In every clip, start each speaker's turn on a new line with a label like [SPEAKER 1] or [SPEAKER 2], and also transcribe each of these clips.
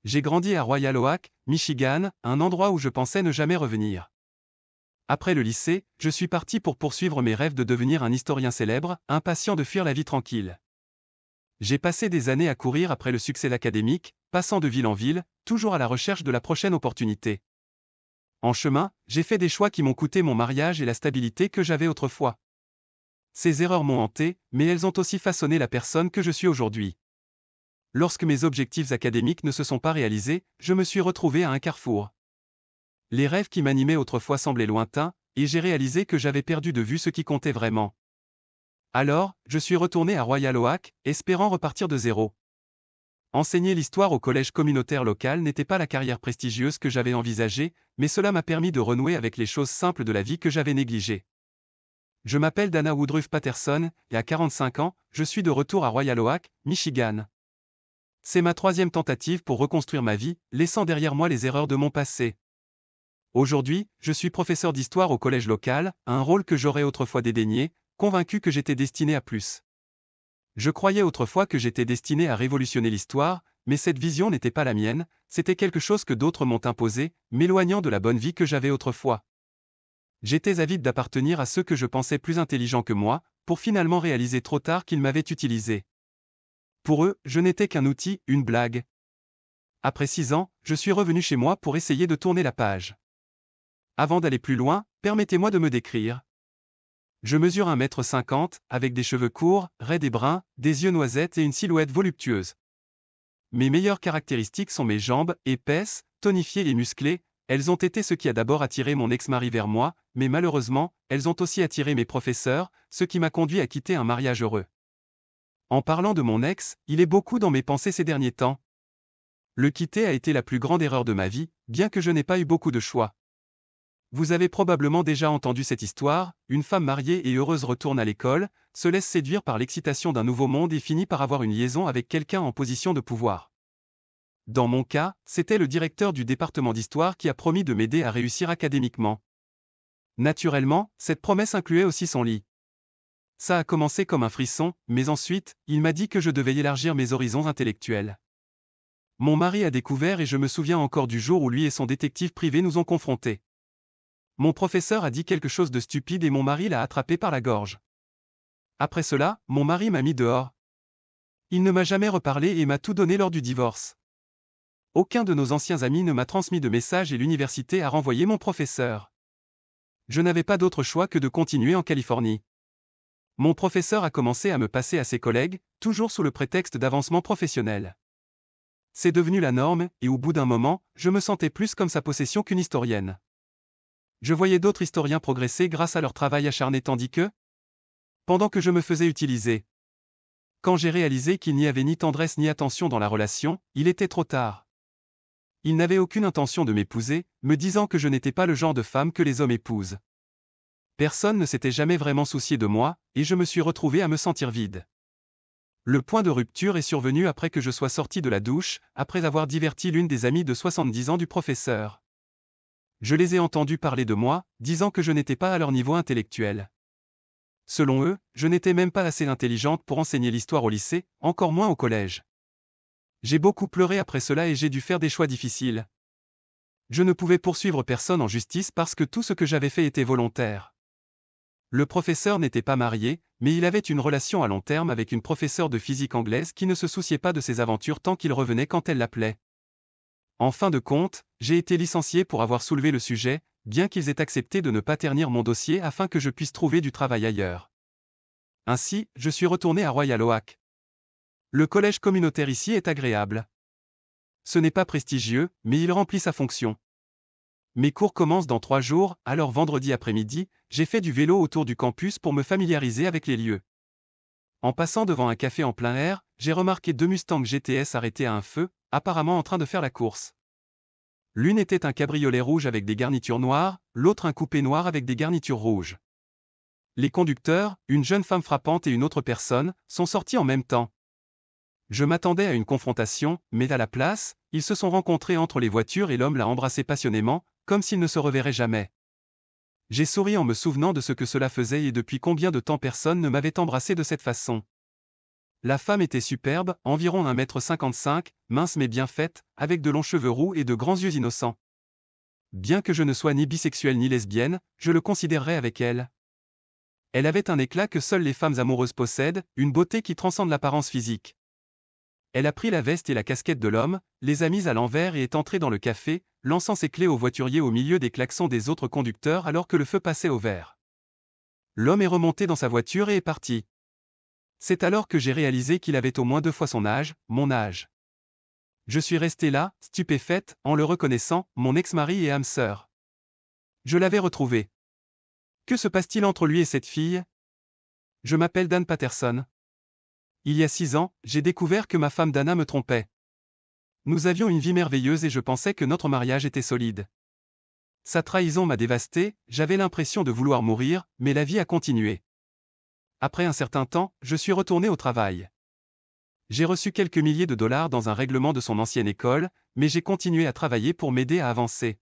[SPEAKER 1] J'ai grandi à Royal Oak, Michigan, un endroit où je pensais ne jamais revenir. Après le lycée, je suis parti pour poursuivre mes rêves de devenir un historien célèbre, impatient de fuir la vie tranquille. J'ai passé des années à courir après le succès académique, passant de ville en ville, toujours à la recherche de la prochaine opportunité. En chemin, j'ai fait des choix qui m'ont coûté mon mariage et la stabilité que j'avais autrefois. Ces erreurs m'ont hanté, mais elles ont aussi façonné la personne que je suis aujourd'hui. Lorsque mes objectifs académiques ne se sont pas réalisés, je me suis retrouvé à un carrefour. Les rêves qui m'animaient autrefois semblaient lointains, et j'ai réalisé que j'avais perdu de vue ce qui comptait vraiment. Alors, je suis retourné à Royal Oak, espérant repartir de zéro. Enseigner l'histoire au collège communautaire local n'était pas la carrière prestigieuse que j'avais envisagée, mais cela m'a permis de renouer avec les choses simples de la vie que j'avais négligées. Je m'appelle Dana Woodruff Patterson, et à 45 ans, je suis de retour à Royal Oak, Michigan. C'est ma troisième tentative pour reconstruire ma vie, laissant derrière moi les erreurs de mon passé. Aujourd'hui, je suis professeur d'histoire au collège local, un rôle que j'aurais autrefois dédaigné, convaincu que j'étais destiné à plus. Je croyais autrefois que j'étais destiné à révolutionner l'histoire, mais cette vision n'était pas la mienne, c'était quelque chose que d'autres m'ont imposé, m'éloignant de la bonne vie que j'avais autrefois. J'étais avide d'appartenir à ceux que je pensais plus intelligents que moi, pour finalement réaliser trop tard qu'ils m'avaient utilisé. Pour eux, je n'étais qu'un outil, une blague. Après 6 ans, je suis revenu chez moi pour essayer de tourner la page. Avant d'aller plus loin, permettez-moi de me décrire. Je mesure 1,50 m, avec des cheveux courts, raides et bruns, des yeux noisettes et une silhouette voluptueuse. Mes meilleures caractéristiques sont mes jambes, épaisses, tonifiées et musclées, elles ont été ce qui a d'abord attiré mon ex-mari vers moi, mais malheureusement, elles ont aussi attiré mes professeurs, ce qui m'a conduit à quitter un mariage heureux. En parlant de mon ex, il est beaucoup dans mes pensées ces derniers temps. Le quitter a été la plus grande erreur de ma vie, bien que je n'ai pas eu beaucoup de choix. Vous avez probablement déjà entendu cette histoire, une femme mariée et heureuse retourne à l'école, se laisse séduire par l'excitation d'un nouveau monde et finit par avoir une liaison avec quelqu'un en position de pouvoir. Dans mon cas, c'était le directeur du département d'histoire qui a promis de m'aider à réussir académiquement. Naturellement, cette promesse incluait aussi son lit. Ça a commencé comme un frisson, mais ensuite, il m'a dit que je devais élargir mes horizons intellectuels. Mon mari a découvert et je me souviens encore du jour où lui et son détective privé nous ont confrontés. Mon professeur a dit quelque chose de stupide et mon mari l'a attrapé par la gorge. Après cela, mon mari m'a mis dehors. Il ne m'a jamais reparlé et m'a tout donné lors du divorce. Aucun de nos anciens amis ne m'a transmis de message et l'université a renvoyé mon professeur. Je n'avais pas d'autre choix que de continuer en Californie. Mon professeur a commencé à me passer à ses collègues, toujours sous le prétexte d'avancement professionnel. C'est devenu la norme, et au bout d'un moment, je me sentais plus comme sa possession qu'une historienne. Je voyais d'autres historiens progresser grâce à leur travail acharné tandis que, pendant que je me faisais utiliser. Quand j'ai réalisé qu'il n'y avait ni tendresse ni attention dans la relation, il était trop tard. Il n'avait aucune intention de m'épouser, me disant que je n'étais pas le genre de femme que les hommes épousent. Personne ne s'était jamais vraiment soucié de moi, et je me suis retrouvé à me sentir vide. Le point de rupture est survenu après que je sois sorti de la douche, après avoir diverti l'une des amies de 70 ans du professeur. Je les ai entendus parler de moi, disant que je n'étais pas à leur niveau intellectuel. Selon eux, je n'étais même pas assez intelligente pour enseigner l'histoire au lycée, encore moins au collège. J'ai beaucoup pleuré après cela et j'ai dû faire des choix difficiles. Je ne pouvais poursuivre personne en justice parce que tout ce que j'avais fait était volontaire. Le professeur n'était pas marié, mais il avait une relation à long terme avec une professeure de physique anglaise qui ne se souciait pas de ses aventures tant qu'il revenait quand elle l'appelait. En fin de compte, j'ai été licencié pour avoir soulevé le sujet, bien qu'ils aient accepté de ne pas ternir mon dossier afin que je puisse trouver du travail ailleurs. Ainsi, je suis retourné à Royal Oak. Le collège communautaire ici est agréable. Ce n'est pas prestigieux, mais il remplit sa fonction. Mes cours commencent dans 3 jours, alors vendredi après-midi, j'ai fait du vélo autour du campus pour me familiariser avec les lieux. En passant devant un café en plein air, j'ai remarqué 2 Mustang GTS arrêtés à un feu, apparemment en train de faire la course. L'une était un cabriolet rouge avec des garnitures noires, l'autre un coupé noir avec des garnitures rouges. Les conducteurs, une jeune femme frappante et une autre personne, sont sortis en même temps. Je m'attendais à une confrontation, mais à la place, ils se sont rencontrés entre les voitures et l'homme l'a embrassé passionnément, comme s'ils ne se reverraient jamais. J'ai souri en me souvenant de ce que cela faisait et depuis combien de temps personne ne m'avait embrassé de cette façon. La femme était superbe, environ 1,55 m, mince mais bien faite, avec de longs cheveux roux et de grands yeux innocents. Bien que je ne sois ni bisexuelle ni lesbienne, je le considérerais avec elle. Elle avait un éclat que seules les femmes amoureuses possèdent, une beauté qui transcende l'apparence physique. Elle a pris la veste et la casquette de l'homme, les a mises à l'envers et est entrée dans le café, lançant ses clés au voiturier au milieu des klaxons des autres conducteurs alors que le feu passait au vert. L'homme est remonté dans sa voiture et est parti. C'est alors que j'ai réalisé qu'il avait au moins 2 fois son âge, mon âge. Je suis restée là, stupéfaite, en le reconnaissant, mon ex-mari et âme sœur. Je l'avais retrouvé. Que se passe-t-il entre lui et cette fille? Je m'appelle Dan Patterson. Il y a 6 ans, j'ai découvert que ma femme Dana me trompait. Nous avions une vie merveilleuse et je pensais que notre mariage était solide. Sa trahison m'a dévasté, j'avais l'impression de vouloir mourir, mais la vie a continué. Après un certain temps, je suis retourné au travail. J'ai reçu quelques milliers de dollars dans un règlement de son ancienne école, mais j'ai continué à travailler pour m'aider à avancer.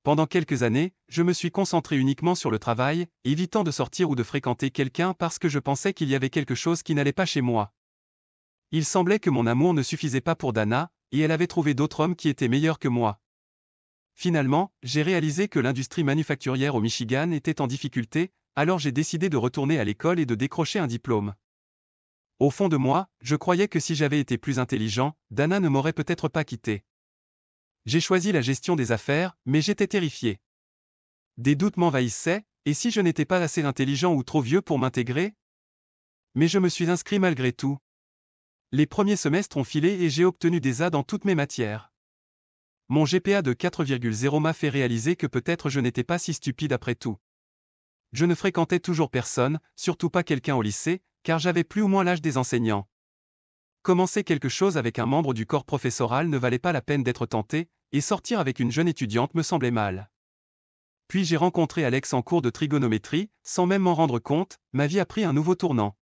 [SPEAKER 1] Pendant quelques années, je me suis concentré uniquement sur le travail, évitant de sortir ou de fréquenter quelqu'un parce que je pensais qu'il y avait quelque chose qui n'allait pas chez moi. Il semblait que mon amour ne suffisait pas pour Dana, et elle avait trouvé d'autres hommes qui étaient meilleurs que moi. Finalement, j'ai réalisé que l'industrie manufacturière au Michigan était en difficulté, alors j'ai décidé de retourner à l'école et de décrocher un diplôme. Au fond de moi, je croyais que si j'avais été plus intelligent, Dana ne m'aurait peut-être pas quitté. J'ai choisi la gestion des affaires, mais j'étais terrifié. Des doutes m'envahissaient, et si je n'étais pas assez intelligent ou trop vieux pour m'intégrer? Mais je me suis inscrit malgré tout. Les premiers semestres ont filé et j'ai obtenu des A dans toutes mes matières. Mon GPA de 4,0 m'a fait réaliser que peut-être je n'étais pas si stupide après tout. Je ne fréquentais toujours personne, surtout pas quelqu'un au lycée, car j'avais plus ou moins l'âge des enseignants. Commencer quelque chose avec un membre du corps professoral ne valait pas la peine d'être tenté, et sortir avec une jeune étudiante me semblait mal. Puis j'ai rencontré Alex en cours de trigonométrie, sans même m'en rendre compte, ma vie a pris un nouveau tournant.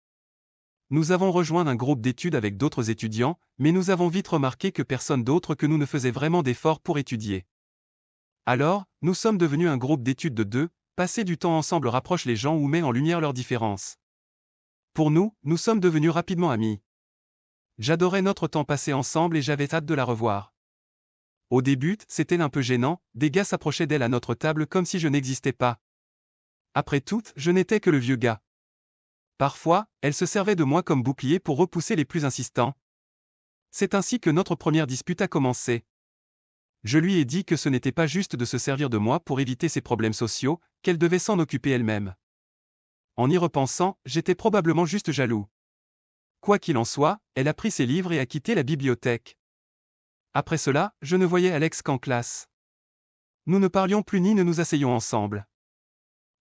[SPEAKER 1] Nous avons rejoint un groupe d'études avec d'autres étudiants, mais nous avons vite remarqué que personne d'autre que nous ne faisait vraiment d'efforts pour étudier. Alors, nous sommes devenus un groupe d'études de 2, passer du temps ensemble rapproche les gens ou met en lumière leurs différences. Pour nous, nous sommes devenus rapidement amis. J'adorais notre temps passé ensemble et j'avais hâte de la revoir. Au début, c'était un peu gênant, des gars s'approchaient d'elle à notre table comme si je n'existais pas. Après tout, je n'étais que le vieux gars. Parfois, elle se servait de moi comme bouclier pour repousser les plus insistants. C'est ainsi que notre première dispute a commencé. Je lui ai dit que ce n'était pas juste de se servir de moi pour éviter ses problèmes sociaux, qu'elle devait s'en occuper elle-même. En y repensant, j'étais probablement juste jaloux. Quoi qu'il en soit, elle a pris ses livres et a quitté la bibliothèque. Après cela, je ne voyais Alex qu'en classe. Nous ne parlions plus ni ne nous asseyions ensemble.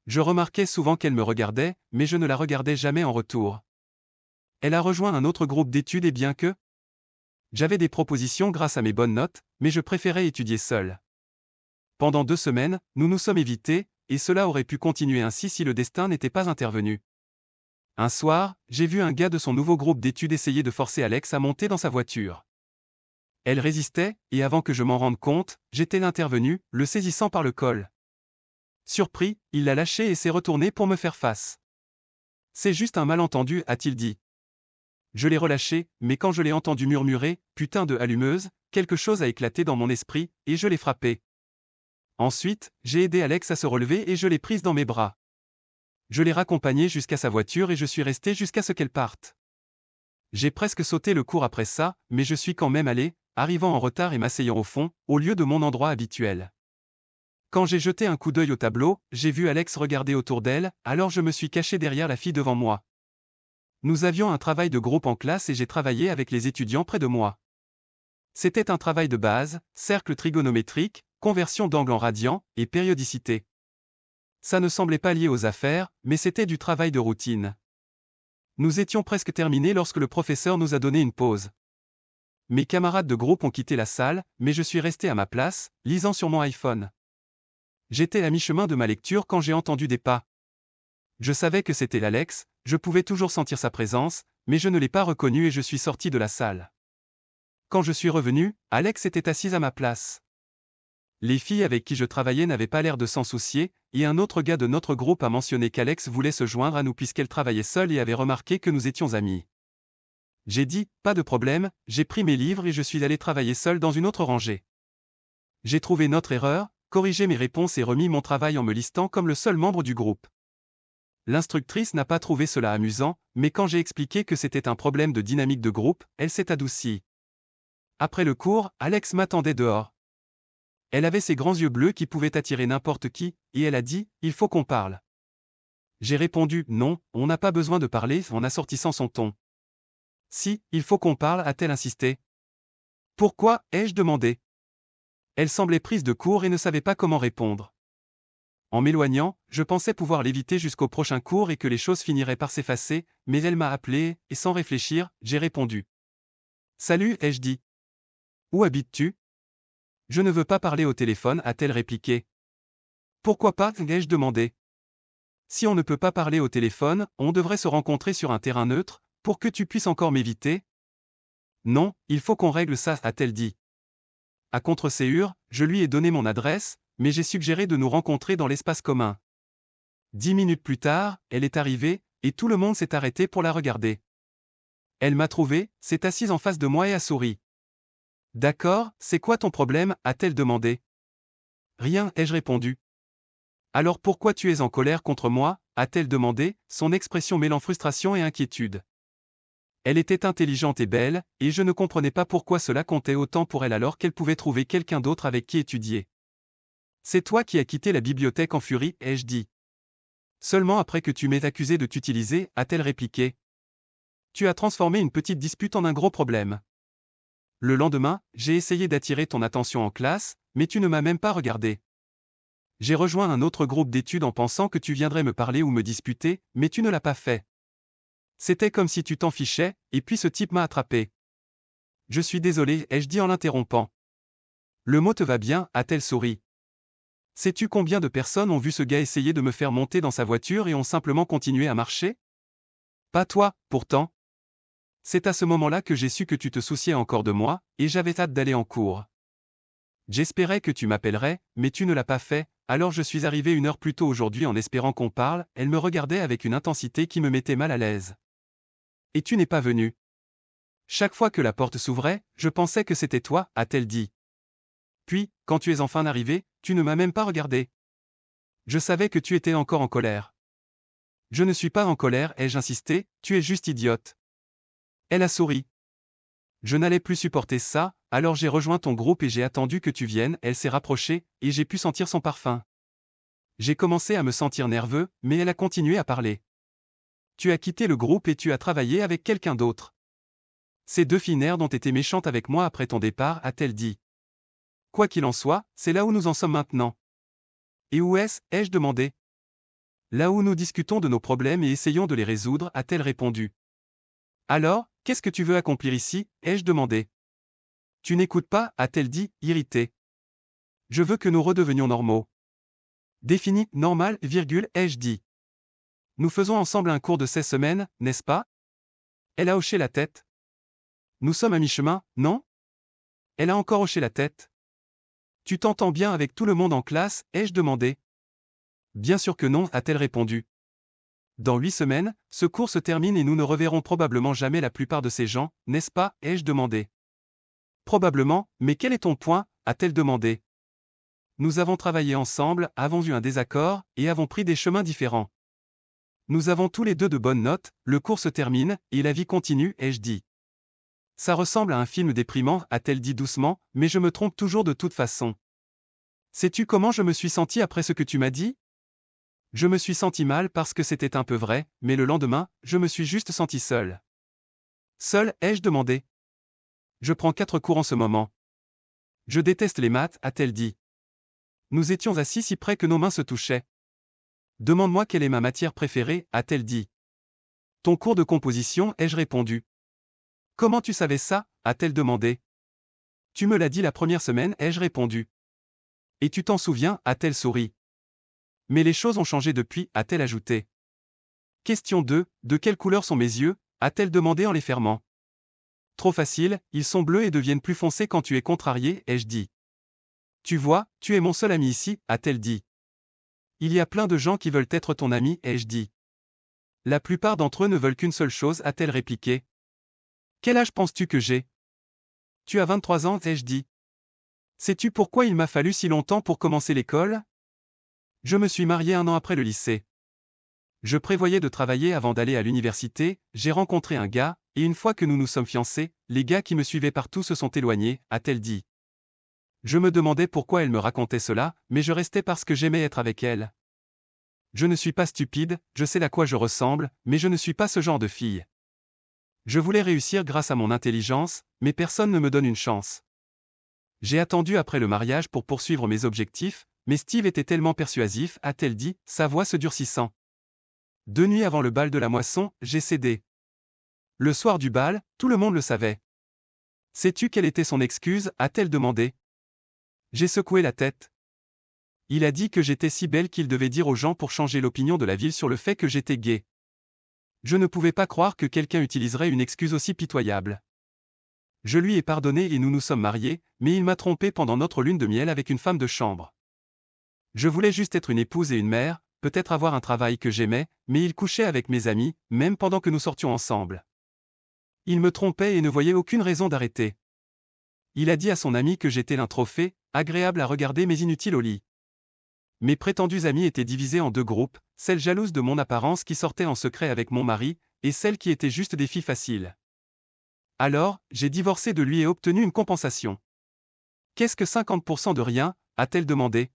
[SPEAKER 1] Je remarquais souvent qu'elle me regardait, mais je ne la regardais jamais en retour. Elle a rejoint un autre groupe d'études et bien que j'avais des propositions grâce à mes bonnes notes, mais je préférais étudier seul. Pendant 2 semaines, nous nous sommes évités, et cela aurait pu continuer ainsi si le destin n'était pas intervenu. Un soir, j'ai vu un gars de son nouveau groupe d'études essayer de forcer Alex à monter dans sa voiture. Elle résistait, et avant que je m'en rende compte, j'étais intervenu, le saisissant par le col. Surpris, il l'a lâché et s'est retourné pour me faire face. C'est juste un malentendu, a-t-il dit. Je l'ai relâché, mais quand je l'ai entendu murmurer « putain de allumeuse », quelque chose a éclaté dans mon esprit, et je l'ai frappé. Ensuite, j'ai aidé Alex à se relever et je l'ai prise dans mes bras. Je l'ai raccompagnée jusqu'à sa voiture et je suis resté jusqu'à ce qu'elle parte. J'ai presque sauté le cours après ça, mais je suis quand même allé, arrivant en retard et m'asseyant au fond, au lieu de mon endroit habituel. Quand j'ai jeté un coup d'œil au tableau, j'ai vu Alex regarder autour d'elle, alors je me suis caché derrière la fille devant moi. Nous avions un travail de groupe en classe et j'ai travaillé avec les étudiants près de moi. C'était un travail de base, cercle trigonométrique, conversion d'angle en radian, et périodicité. Ça ne semblait pas lié aux affaires, mais c'était du travail de routine. Nous étions presque terminés lorsque le professeur nous a donné une pause. Mes camarades de groupe ont quitté la salle, mais je suis resté à ma place, lisant sur mon iPhone. J'étais à mi-chemin de ma lecture quand j'ai entendu des pas. Je savais que c'était l'Alex, je pouvais toujours sentir sa présence, mais je ne l'ai pas reconnu et je suis sorti de la salle. Quand je suis revenu, Alex était assise à ma place. Les filles avec qui je travaillais n'avaient pas l'air de s'en soucier, et un autre gars de notre groupe a mentionné qu'Alex voulait se joindre à nous puisqu'elle travaillait seule et avait remarqué que nous étions amis. J'ai dit, pas de problème, j'ai pris mes livres et je suis allé travailler seul dans une autre rangée. J'ai trouvé notre erreur, corrigé mes réponses et remis mon travail en me listant comme le seul membre du groupe. L'instructrice n'a pas trouvé cela amusant, mais quand j'ai expliqué que c'était un problème de dynamique de groupe, elle s'est adoucie. Après le cours, Alex m'attendait dehors. Elle avait ses grands yeux bleus qui pouvaient attirer n'importe qui, et elle a dit, il faut qu'on parle. J'ai répondu, non, on n'a pas besoin de parler en assortissant son ton. Si, il faut qu'on parle, a-t-elle insisté. Pourquoi, ai-je demandé. Elle semblait prise de court et ne savait pas comment répondre. En m'éloignant, je pensais pouvoir l'éviter jusqu'au prochain cours et que les choses finiraient par s'effacer, mais elle m'a appelé, et sans réfléchir, j'ai répondu. Salut, ai-je dit. Où habites-tu? Je ne veux pas parler au téléphone, a-t-elle répliqué. Pourquoi pas, ai-je demandé. Si on ne peut pas parler au téléphone, on devrait se rencontrer sur un terrain neutre, pour que tu puisses encore m'éviter. Non, il faut qu'on règle ça, a-t-elle dit. À contre-séure, je lui ai donné mon adresse, mais j'ai suggéré de nous rencontrer dans l'espace commun. 10 minutes plus tard, elle est arrivée, et tout le monde s'est arrêté pour la regarder. Elle m'a trouvé, s'est assise en face de moi et a souri. D'accord, c'est quoi ton problème, a-t-elle demandé. Rien, ai-je répondu. Alors pourquoi tu es en colère contre moi, a-t-elle demandé, son expression mêlant frustration et inquiétude. Elle était intelligente et belle, et je ne comprenais pas pourquoi cela comptait autant pour elle alors qu'elle pouvait trouver quelqu'un d'autre avec qui étudier. C'est toi qui as quitté la bibliothèque en furie, ai-je dit. Seulement après que tu m'aies accusé de t'utiliser, a-t-elle répliqué. Tu as transformé une petite dispute en un gros problème. Le lendemain, j'ai essayé d'attirer ton attention en classe, mais tu ne m'as même pas regardé. J'ai rejoint un autre groupe d'études en pensant que tu viendrais me parler ou me disputer, mais tu ne l'as pas fait. C'était comme si tu t'en fichais, et puis ce type m'a attrapé. Je suis désolé, ai-je dit en l'interrompant. Le mot te va bien, a-t-elle souri. Sais-tu combien de personnes ont vu ce gars essayer de me faire monter dans sa voiture et ont simplement continué à marcher? Pas toi, pourtant. C'est à ce moment-là que j'ai su que tu te souciais encore de moi, et j'avais hâte d'aller en cours. J'espérais que tu m'appellerais, mais tu ne l'as pas fait, alors je suis arrivé 1 heure plus tôt aujourd'hui en espérant qu'on parle, elle me regardait avec une intensité qui me mettait mal à l'aise. Et tu n'es pas venu. Chaque fois que la porte s'ouvrait, je pensais que c'était toi, a-t-elle dit. Puis, quand tu es enfin arrivé, tu ne m'as même pas regardé. Je savais que tu étais encore en colère. Je ne suis pas en colère, ai-je insisté, tu es juste idiote. Elle a souri. Je n'allais plus supporter ça, alors j'ai rejoint ton groupe et j'ai attendu que tu viennes, elle s'est rapprochée, et j'ai pu sentir son parfum. J'ai commencé à me sentir nerveux, mais elle a continué à parler. Tu as quitté le groupe et tu as travaillé avec quelqu'un d'autre. Ces 2 filles nerds ont été méchantes avec moi après ton départ, a-t-elle dit. Quoi qu'il en soit, c'est là où nous en sommes maintenant. Et où est-ce, ai-je demandé. Là où nous discutons de nos problèmes et essayons de les résoudre, a-t-elle répondu. Alors, qu'est-ce que tu veux accomplir ici, ai-je demandé. Tu n'écoutes pas, a-t-elle dit, irritée. Je veux que nous redevenions normaux. Défini, normal, ai-je dit. Nous faisons ensemble un cours de 16 semaines, n'est-ce pas? Elle a hoché la tête. Nous sommes à mi-chemin, non? Elle a encore hoché la tête. Tu t'entends bien avec tout le monde en classe, ai-je demandé. Bien sûr que non, a-t-elle répondu. Dans 8 semaines, ce cours se termine et nous ne reverrons probablement jamais la plupart de ces gens, n'est-ce pas, ai-je demandé. Probablement, mais quel est ton point, a-t-elle demandé. Nous avons travaillé ensemble, avons eu un désaccord, et avons pris des chemins différents. Nous avons tous les deux de bonnes notes, le cours se termine, et la vie continue, ai-je dit. Ça ressemble à un film déprimant, a-t-elle dit doucement, mais je me trompe toujours de toute façon. Sais-tu comment je me suis senti après ce que tu m'as dit? Je me suis senti mal parce que c'était un peu vrai, mais le lendemain, je me suis juste senti seul. Seul, ai-je demandé. Je prends 4 cours en ce moment. Je déteste les maths, a-t-elle dit. Nous étions assis si près que nos mains se touchaient. Demande-moi quelle est ma matière préférée, a-t-elle dit. Ton cours de composition, ai-je répondu. Comment tu savais ça, a-t-elle demandé. Tu me l'as dit la première semaine, ai-je répondu. Et tu t'en souviens, a-t-elle souri. Mais les choses ont changé depuis, a-t-elle ajouté. Question 2, de quelle couleur sont mes yeux, a-t-elle demandé en les fermant. Trop facile, ils sont bleus et deviennent plus foncés quand tu es contrarié, ai-je dit. Tu vois, tu es mon seul ami ici, a-t-elle dit. Il y a plein de gens qui veulent être ton ami, ai-je dit. La plupart d'entre eux ne veulent qu'une seule chose, a-t-elle répliqué. Quel âge penses-tu que j'ai? Tu as 23 ans, ai-je dit. Sais-tu pourquoi il m'a fallu si longtemps pour commencer l'école? Je me suis marié 1 an après le lycée. Je prévoyais de travailler avant d'aller à l'université, j'ai rencontré un gars, et une fois que nous nous sommes fiancés, les gars qui me suivaient partout se sont éloignés, a-t-elle dit. Je me demandais pourquoi elle me racontait cela, mais je restais parce que j'aimais être avec elle. Je ne suis pas stupide, je sais à quoi je ressemble, mais je ne suis pas ce genre de fille. Je voulais réussir grâce à mon intelligence, mais personne ne me donne une chance. J'ai attendu après le mariage pour poursuivre mes objectifs, mais Steve était tellement persuasif, a-t-elle dit, sa voix se durcissant. 2 nuits avant le bal de la moisson, j'ai cédé. Le soir du bal, tout le monde le savait. Sais-tu quelle était son excuse, a-t-elle demandé. J'ai secoué la tête. Il a dit que j'étais si belle qu'il devait dire aux gens pour changer l'opinion de la ville sur le fait que j'étais gay. Je ne pouvais pas croire que quelqu'un utiliserait une excuse aussi pitoyable. Je lui ai pardonné et nous nous sommes mariés, mais il m'a trompé pendant notre lune de miel avec une femme de chambre. Je voulais juste être une épouse et une mère, peut-être avoir un travail que j'aimais, mais il couchait avec mes amis, même pendant que nous sortions ensemble. Il me trompait et ne voyait aucune raison d'arrêter. Il a dit à son ami que j'étais l'un trophée, agréable à regarder mais inutile au lit. Mes prétendus amis étaient divisés en 2 groupes, celles jalouses de mon apparence qui sortaient en secret avec mon mari, et celles qui étaient juste des filles faciles. Alors, j'ai divorcé de lui et obtenu une compensation. Qu'est-ce que 50% de rien, a-t-elle demandé.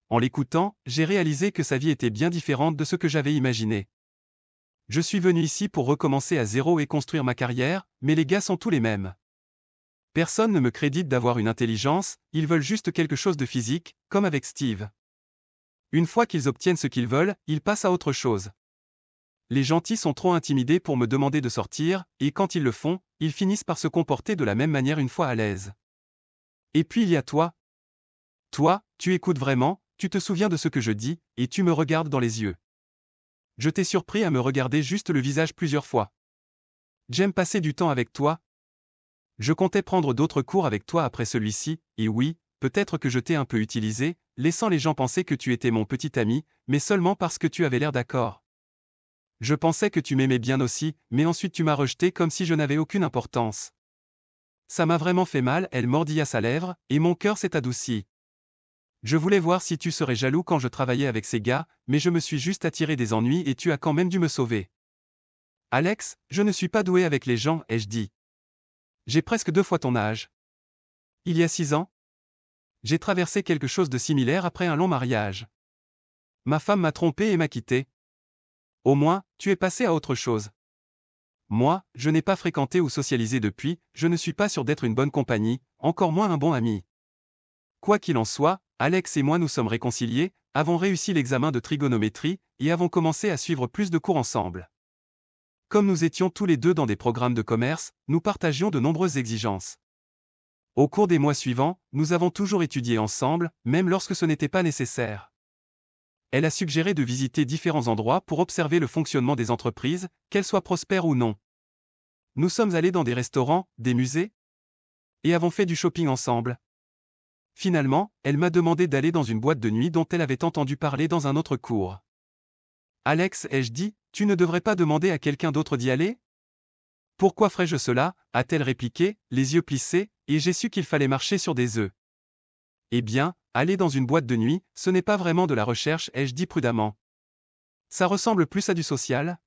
[SPEAKER 1] En l'écoutant, j'ai réalisé que sa vie était bien différente de ce que j'avais imaginé. Je suis venu ici pour recommencer à zéro et construire ma carrière, mais les gars sont tous les mêmes. Personne ne me crédite d'avoir une intelligence, ils veulent juste quelque chose de physique, comme avec Steve. Une fois qu'ils obtiennent ce qu'ils veulent, ils passent à autre chose. Les gentils sont trop intimidés pour me demander de sortir, et quand ils le font, ils finissent par se comporter de la même manière une fois à l'aise. Et puis il y a toi. Toi, tu écoutes vraiment, tu te souviens de ce que je dis, et tu me regardes dans les yeux. Je t'ai surpris à me regarder juste le visage plusieurs fois. J'aime passer du temps avec toi. Je comptais prendre d'autres cours avec toi après celui-ci, et oui, peut-être que je t'ai un peu utilisé, laissant les gens penser que tu étais mon petit ami, mais seulement parce que tu avais l'air d'accord. Je pensais que tu m'aimais bien aussi, mais ensuite tu m'as rejeté comme si je n'avais aucune importance. Ça m'a vraiment fait mal, elle mordilla sa lèvre, et mon cœur s'est adouci. Je voulais voir si tu serais jaloux quand je travaillais avec ces gars, mais je me suis juste attiré des ennuis et tu as quand même dû me sauver. Alex, je ne suis pas doué avec les gens, ai-je dit. J'ai presque 2 fois ton âge. Il y a 6 ans, j'ai traversé quelque chose de similaire après un long mariage. Ma femme m'a trompé et m'a quitté. Au moins, tu es passé à autre chose. Moi, je n'ai pas fréquenté ou socialisé depuis, je ne suis pas sûr d'être une bonne compagnie, encore moins un bon ami. Quoi qu'il en soit, Alex et moi nous sommes réconciliés, avons réussi l'examen de trigonométrie, et avons commencé à suivre plus de cours ensemble. Comme nous étions tous les deux dans des programmes de commerce, nous partagions de nombreuses exigences. Au cours des mois suivants, nous avons toujours étudié ensemble, même lorsque ce n'était pas nécessaire. Elle a suggéré de visiter différents endroits pour observer le fonctionnement des entreprises, qu'elles soient prospères ou non. Nous sommes allés dans des restaurants, des musées, et avons fait du shopping ensemble. Finalement, elle m'a demandé d'aller dans une boîte de nuit dont elle avait entendu parler dans un autre cours. Alex, ai-je dit, tu ne devrais pas demander à quelqu'un d'autre d'y aller? Pourquoi ferais-je cela, a-t-elle répliqué, les yeux plissés, et j'ai su qu'il fallait marcher sur des œufs. Eh bien, aller dans une boîte de nuit, ce n'est pas vraiment de la recherche, ai-je dit prudemment. Ça ressemble plus à du social?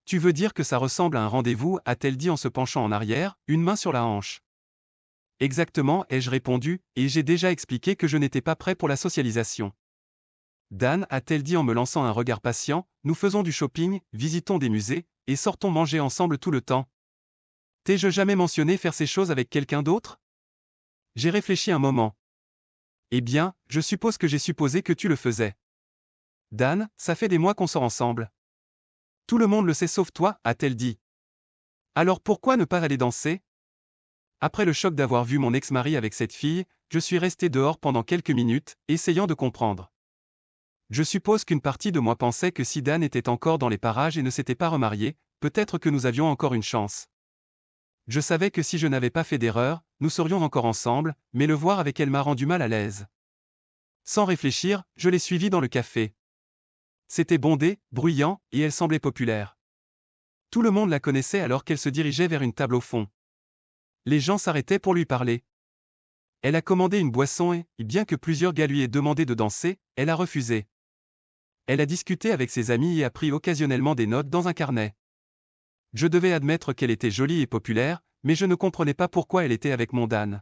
[SPEAKER 1] Tu veux dire que ça ressemble à un rendez-vous, a-t-elle dit en se penchant en arrière, une main sur la hanche. Exactement, ai-je répondu, et j'ai déjà expliqué que je n'étais pas prêt pour la socialisation. Dan, a-t-elle dit en me lançant un regard patient, nous faisons du shopping, visitons des musées, et sortons manger ensemble tout le temps. T'ai-je jamais mentionné faire ces choses avec quelqu'un d'autre? J'ai réfléchi un moment. Eh bien, je suppose que j'ai supposé que tu le faisais. Dan, ça fait des mois qu'on sort ensemble. Tout le monde le sait sauf toi, a-t-elle dit. Alors pourquoi ne pas aller danser? Après le choc d'avoir vu mon ex-mari avec cette fille, je suis resté dehors pendant quelques minutes, essayant de comprendre. Je suppose qu'une partie de moi pensait que si Dan était encore dans les parages et ne s'était pas remarié, peut-être que nous avions encore une chance. Je savais que si je n'avais pas fait d'erreur, nous serions encore ensemble, mais le voir avec elle m'a rendu mal à l'aise. Sans réfléchir, je l'ai suivie dans le café. C'était bondé, bruyant, et elle semblait populaire. Tout le monde la connaissait alors qu'elle se dirigeait vers une table au fond. Les gens s'arrêtaient pour lui parler. Elle a commandé une boisson et, bien que plusieurs gars lui aient demandé de danser, elle a refusé. Elle a discuté avec ses amis et a pris occasionnellement des notes dans un carnet. Je devais admettre qu'elle était jolie et populaire, mais je ne comprenais pas pourquoi elle était avec mon Dan.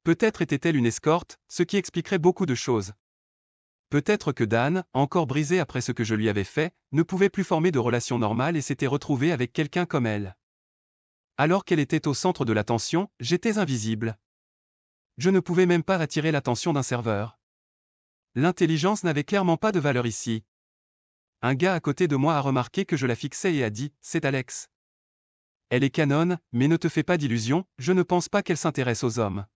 [SPEAKER 1] Peut-être était-elle une escorte, ce qui expliquerait beaucoup de choses. Peut-être que Dan, encore brisé après ce que je lui avais fait, ne pouvait plus former de relations normales et s'était retrouvé avec quelqu'un comme elle. Alors qu'elle était au centre de l'attention, j'étais invisible. Je ne pouvais même pas attirer l'attention d'un serveur. L'intelligence n'avait clairement pas de valeur ici. Un gars à côté de moi a remarqué que je la fixais et a dit « C'est Alex. Elle est canonne, mais ne te fais pas d'illusions, je ne pense pas qu'elle s'intéresse aux hommes. »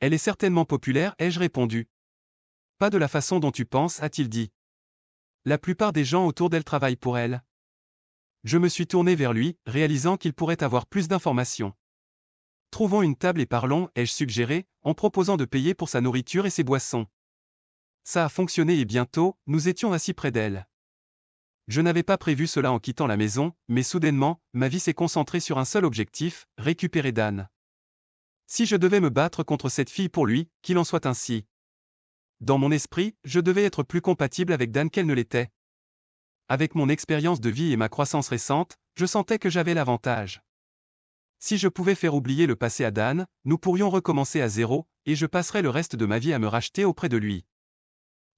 [SPEAKER 1] Elle est certainement populaire, ai-je répondu. Pas de la façon dont tu penses, a-t-il dit. La plupart des gens autour d'elle travaillent pour elle. Je me suis tourné vers lui, réalisant qu'il pourrait avoir plus d'informations. Trouvons une table et parlons, ai-je suggéré, en proposant de payer pour sa nourriture et ses boissons. Ça a fonctionné et bientôt, nous étions assis près d'elle. Je n'avais pas prévu cela en quittant la maison, mais soudainement, ma vie s'est concentrée sur un seul objectif, récupérer Dan. Si je devais me battre contre cette fille pour lui, qu'il en soit ainsi. Dans mon esprit, je devais être plus compatible avec Dan qu'elle ne l'était. Avec mon expérience de vie et ma croissance récente, je sentais que j'avais l'avantage. Si je pouvais faire oublier le passé à Dan, nous pourrions recommencer à zéro, et je passerais le reste de ma vie à me racheter auprès de lui.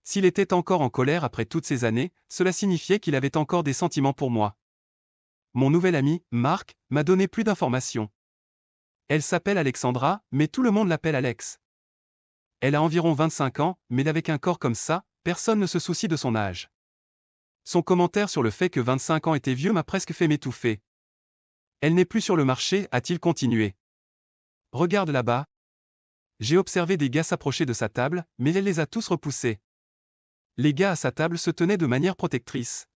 [SPEAKER 1] S'il était encore en colère après toutes ces années, cela signifiait qu'il avait encore des sentiments pour moi. Mon nouvel ami, Marc, m'a donné plus d'informations. Elle s'appelle Alexandra, mais tout le monde l'appelle Alex. Elle a environ 25 ans, mais avec un corps comme ça, personne ne se soucie de son âge. Son commentaire sur le fait que 25 ans était vieux m'a presque fait m'étouffer. Elle n'est plus sur le marché, a-t-il continué. Regarde là-bas. J'ai observé des gars s'approcher de sa table, mais elle les a tous repoussés. Les gars à sa table se tenaient de manière protectrice.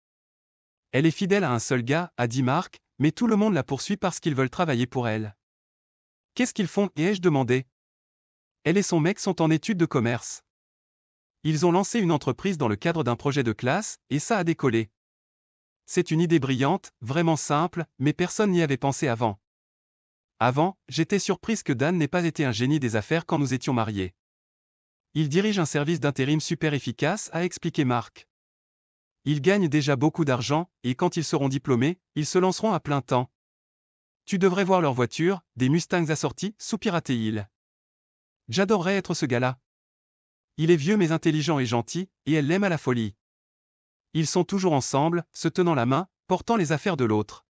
[SPEAKER 1] Elle est fidèle à un seul gars, a dit Marc, mais tout le monde la poursuit parce qu'ils veulent travailler pour elle. Qu'est-ce qu'ils font, ai-je demandé. Elle et son mec sont en études de commerce. Ils ont lancé une entreprise dans le cadre d'un projet de classe, et ça a décollé. C'est une idée brillante, vraiment simple, mais personne n'y avait pensé avant. Avant, j'étais surprise que Dan n'ait pas été un génie des affaires quand nous étions mariés. Il dirige un service d'intérim super efficace, a expliqué Marc. Ils gagnent déjà beaucoup d'argent, et quand ils seront diplômés, ils se lanceront à plein temps. Tu devrais voir leur voiture, des Mustangs assortis, soupira-t-il. J'adorerais être ce gars-là. Il est vieux mais intelligent et gentil, et elle l'aime à la folie. Ils sont toujours ensemble, se tenant la main, portant les affaires de l'autre.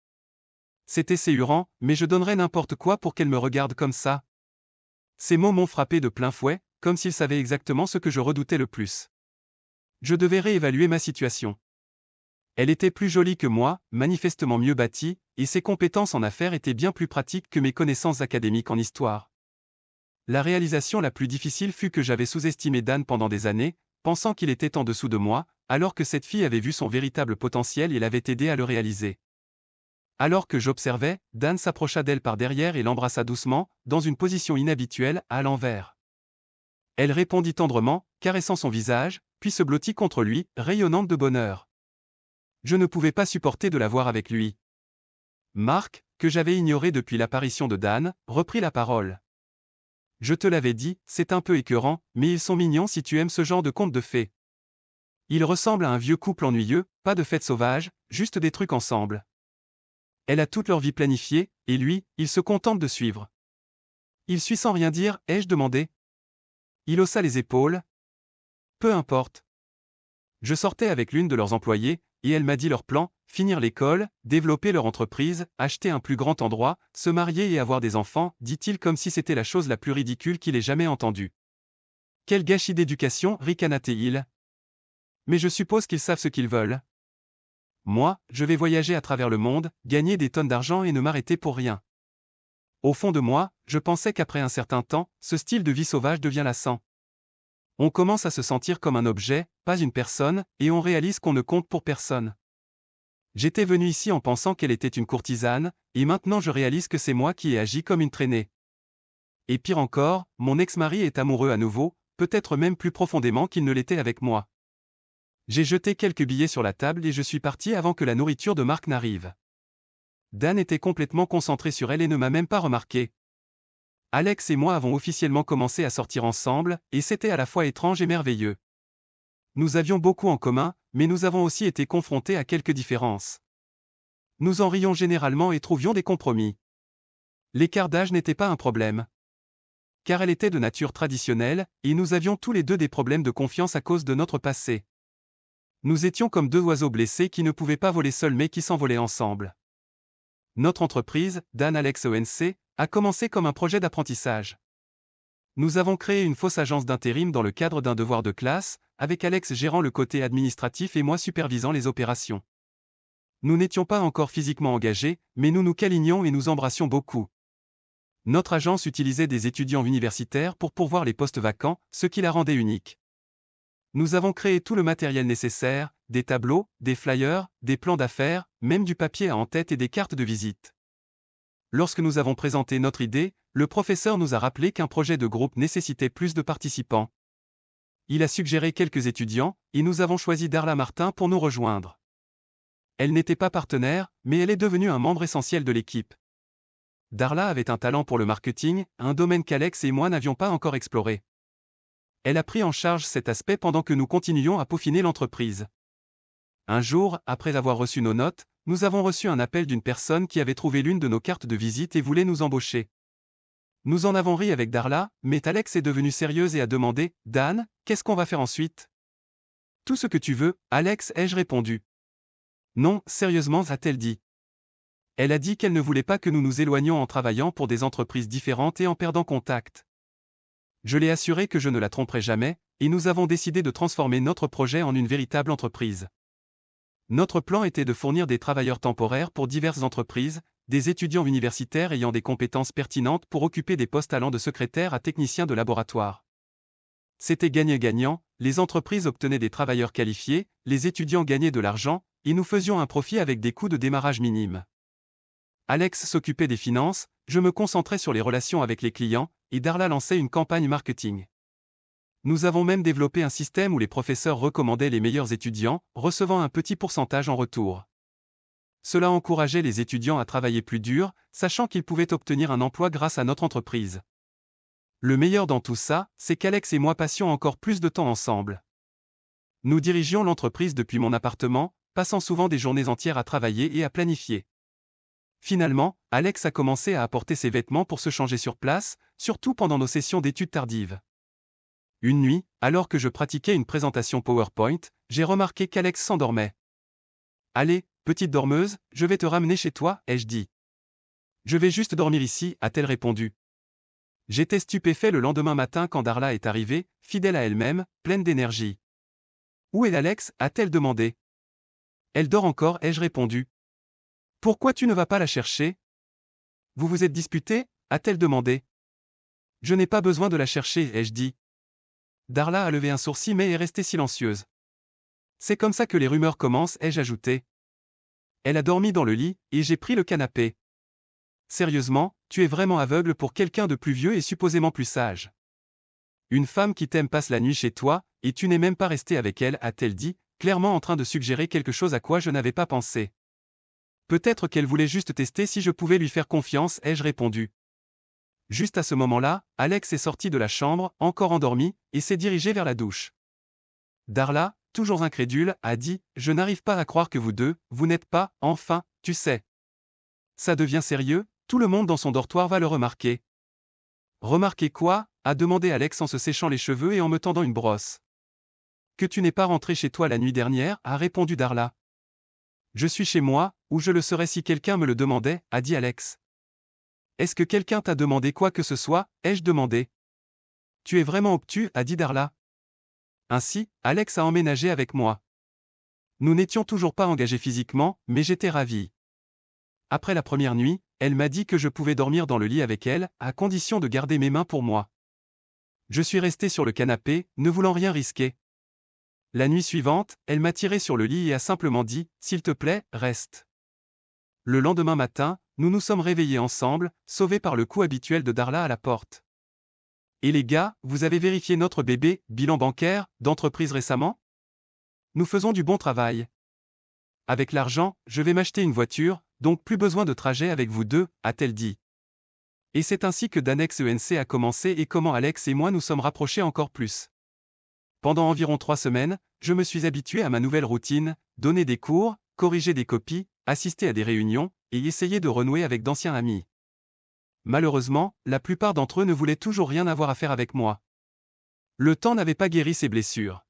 [SPEAKER 1] C'était séhurant, mais je donnerais n'importe quoi pour qu'elle me regarde comme ça. Ces mots m'ont frappé de plein fouet, comme s'ils savaient exactement ce que je redoutais le plus. Je devais réévaluer ma situation. Elle était plus jolie que moi, manifestement mieux bâtie, et ses compétences en affaires étaient bien plus pratiques que mes connaissances académiques en histoire. La réalisation la plus difficile fut que j'avais sous-estimé Dan pendant des années, pensant qu'il était en dessous de moi, alors que cette fille avait vu son véritable potentiel et l'avait aidé à le réaliser. Alors que j'observais, Dan s'approcha d'elle par derrière et l'embrassa doucement, dans une position inhabituelle, à l'envers. Elle répondit tendrement, caressant son visage, puis se blottit contre lui, rayonnante de bonheur. Je ne pouvais pas supporter de la voir avec lui. Marc, que j'avais ignoré depuis l'apparition de Dan, reprit la parole. Je te l'avais dit, c'est un peu écœurant, mais ils sont mignons si tu aimes ce genre de contes de fées. Ils ressemblent à un vieux couple ennuyeux, pas de fêtes sauvages, juste des trucs ensemble. Elle a toute leur vie planifiée, et lui, il se contente de suivre. Il suit sans rien dire, ai-je demandé. Il haussa les épaules. Peu importe. Je sortais avec l'une de leurs employées, et elle m'a dit leur plan, finir l'école, développer leur entreprise, acheter un plus grand endroit, se marier et avoir des enfants, dit-il comme si c'était la chose la plus ridicule qu'il ait jamais entendue. Quel gâchis d'éducation, ricana-t-il. Mais je suppose qu'ils savent ce qu'ils veulent. Moi, je vais voyager à travers le monde, gagner des tonnes d'argent et ne m'arrêter pour rien. Au fond de moi, je pensais qu'après un certain temps, ce style de vie sauvage devient lassant. On commence à se sentir comme un objet, pas une personne, et on réalise qu'on ne compte pour personne. J'étais venu ici en pensant qu'elle était une courtisane, et maintenant je réalise que c'est moi qui ai agi comme une traînée. Et pire encore, mon ex-mari est amoureux à nouveau, peut-être même plus profondément qu'il ne l'était avec moi. J'ai jeté quelques billets sur la table et je suis parti avant que la nourriture de Marc n'arrive. Dan était complètement concentré sur elle et ne m'a même pas remarqué. Alex et moi avons officiellement commencé à sortir ensemble, et c'était à la fois étrange et merveilleux. Nous avions beaucoup en commun, mais nous avons aussi été confrontés à quelques différences. Nous en rions généralement et trouvions des compromis. L'écart d'âge n'était pas un problème. Car elle était de nature traditionnelle, et nous avions tous les deux des problèmes de confiance à cause de notre passé. Nous étions comme deux oiseaux blessés qui ne pouvaient pas voler seuls mais qui s'envolaient ensemble. Notre entreprise, Dan Alex ONC, a commencé comme un projet d'apprentissage. Nous avons créé une fausse agence d'intérim dans le cadre d'un devoir de classe, avec Alex gérant le côté administratif et moi supervisant les opérations. Nous n'étions pas encore physiquement engagés, mais nous nous câlinions et nous embrassions beaucoup. Notre agence utilisait des étudiants universitaires pour pourvoir les postes vacants, ce qui la rendait unique. Nous avons créé tout le matériel nécessaire, des tableaux, des flyers, des plans d'affaires, même du papier à en-tête et des cartes de visite. Lorsque nous avons présenté notre idée, le professeur nous a rappelé qu'un projet de groupe nécessitait plus de participants. Il a suggéré quelques étudiants, et nous avons choisi Darla Martin pour nous rejoindre. Elle n'était pas partenaire, mais elle est devenue un membre essentiel de l'équipe. Darla avait un talent pour le marketing, un domaine qu'Alex et moi n'avions pas encore exploré. Elle a pris en charge cet aspect pendant que nous continuions à peaufiner l'entreprise. Un jour, après avoir reçu nos notes, nous avons reçu un appel d'une personne qui avait trouvé l'une de nos cartes de visite et voulait nous embaucher. Nous en avons ri avec Darla, mais Alex est devenue sérieuse et a demandé « Dan, qu'est-ce qu'on va faire ensuite ?»« Tout ce que tu veux, Alex, ai-je répondu. « Non, sérieusement, a-t-elle dit. Elle a dit qu'elle ne voulait pas que nous nous éloignions en travaillant pour des entreprises différentes et en perdant contact. Je l'ai assuré que je ne la tromperai jamais, et nous avons décidé de transformer notre projet en une véritable entreprise. Notre plan était de fournir des travailleurs temporaires pour diverses entreprises, des étudiants universitaires ayant des compétences pertinentes pour occuper des postes allant de secrétaire à technicien de laboratoire. C'était gagnant-gagnant, les entreprises obtenaient des travailleurs qualifiés, les étudiants gagnaient de l'argent, et nous faisions un profit avec des coûts de démarrage minimes. Alex s'occupait des finances, je me concentrais sur les relations avec les clients, et Darla lançait une campagne marketing. Nous avons même développé un système où les professeurs recommandaient les meilleurs étudiants, recevant un petit pourcentage en retour. Cela encourageait les étudiants à travailler plus dur, sachant qu'ils pouvaient obtenir un emploi grâce à notre entreprise. Le meilleur dans tout ça, c'est qu'Alex et moi passions encore plus de temps ensemble. Nous dirigions l'entreprise depuis mon appartement, passant souvent des journées entières à travailler et à planifier. Finalement, Alex a commencé à apporter ses vêtements pour se changer sur place, surtout pendant nos sessions d'études tardives. Une nuit, alors que je pratiquais une présentation PowerPoint, j'ai remarqué qu'Alex s'endormait. « Allez, petite dormeuse, je vais te ramener chez toi, ai-je dit. « Je vais juste dormir ici, a-t-elle répondu. J'étais stupéfait le lendemain matin quand Darla est arrivée, fidèle à elle-même, pleine d'énergie. « Où est Alex ?» a-t-elle demandé. « Elle dort encore, ai-je répondu. »« Pourquoi tu ne vas pas la chercher ?»« Vous vous êtes disputé ?» a-t-elle demandé. « Je n'ai pas besoin de la chercher, ai-je dit. » Darla a levé un sourcil mais est restée silencieuse. « C'est comme ça que les rumeurs commencent, ai-je ajouté. » Elle a dormi dans le lit, et j'ai pris le canapé. « Sérieusement, tu es vraiment aveugle pour quelqu'un de plus vieux et supposément plus sage. Une femme qui t'aime passe la nuit chez toi, et tu n'es même pas resté avec elle, a-t-elle dit, clairement en train de suggérer quelque chose à quoi je n'avais pas pensé. Peut-être qu'elle voulait juste tester si je pouvais lui faire confiance, ai-je répondu. Juste à ce moment-là, Alex est sorti de la chambre, encore endormi, et s'est dirigé vers la douche. Darla, toujours incrédule, a dit « Je n'arrive pas à croire que vous deux, vous n'êtes pas, enfin, tu sais. » Ça devient sérieux, tout le monde dans son dortoir va le remarquer. Remarquer quoi ? A demandé Alex en se séchant les cheveux et en me tendant une brosse. Que tu n'es pas rentré chez toi la nuit dernière, a répondu Darla. Je suis chez moi, ou je le serais si quelqu'un me le demandait, a dit Alex. Est-ce que quelqu'un t'a demandé quoi que ce soit, ai-je demandé. Tu es vraiment obtus, a dit Darla. Ainsi, Alex a emménagé avec moi. Nous n'étions toujours pas engagés physiquement, mais j'étais ravi. Après la première nuit, elle m'a dit que je pouvais dormir dans le lit avec elle, à condition de garder mes mains pour moi. Je suis resté sur le canapé, ne voulant rien risquer. La nuit suivante, elle m'a tiré sur le lit et a simplement dit « S'il te plaît, reste ». Le lendemain matin, nous nous sommes réveillés ensemble, sauvés par le coup habituel de Darla à la porte. Et les gars, vous avez vérifié notre bébé, bilan bancaire, d'entreprise récemment ? Nous faisons du bon travail. Avec l'argent, je vais m'acheter une voiture, donc plus besoin de trajet avec vous deux, a-t-elle dit. Et c'est ainsi que Danex ENC a commencé et comment Alex et moi nous sommes rapprochés encore plus. Pendant environ 3 semaines, je me suis habitué à ma nouvelle routine, donner des cours, corriger des copies, assister à des réunions, et essayer de renouer avec d'anciens amis. Malheureusement, la plupart d'entre eux ne voulaient toujours rien avoir à faire avec moi. Le temps n'avait pas guéri ces blessures.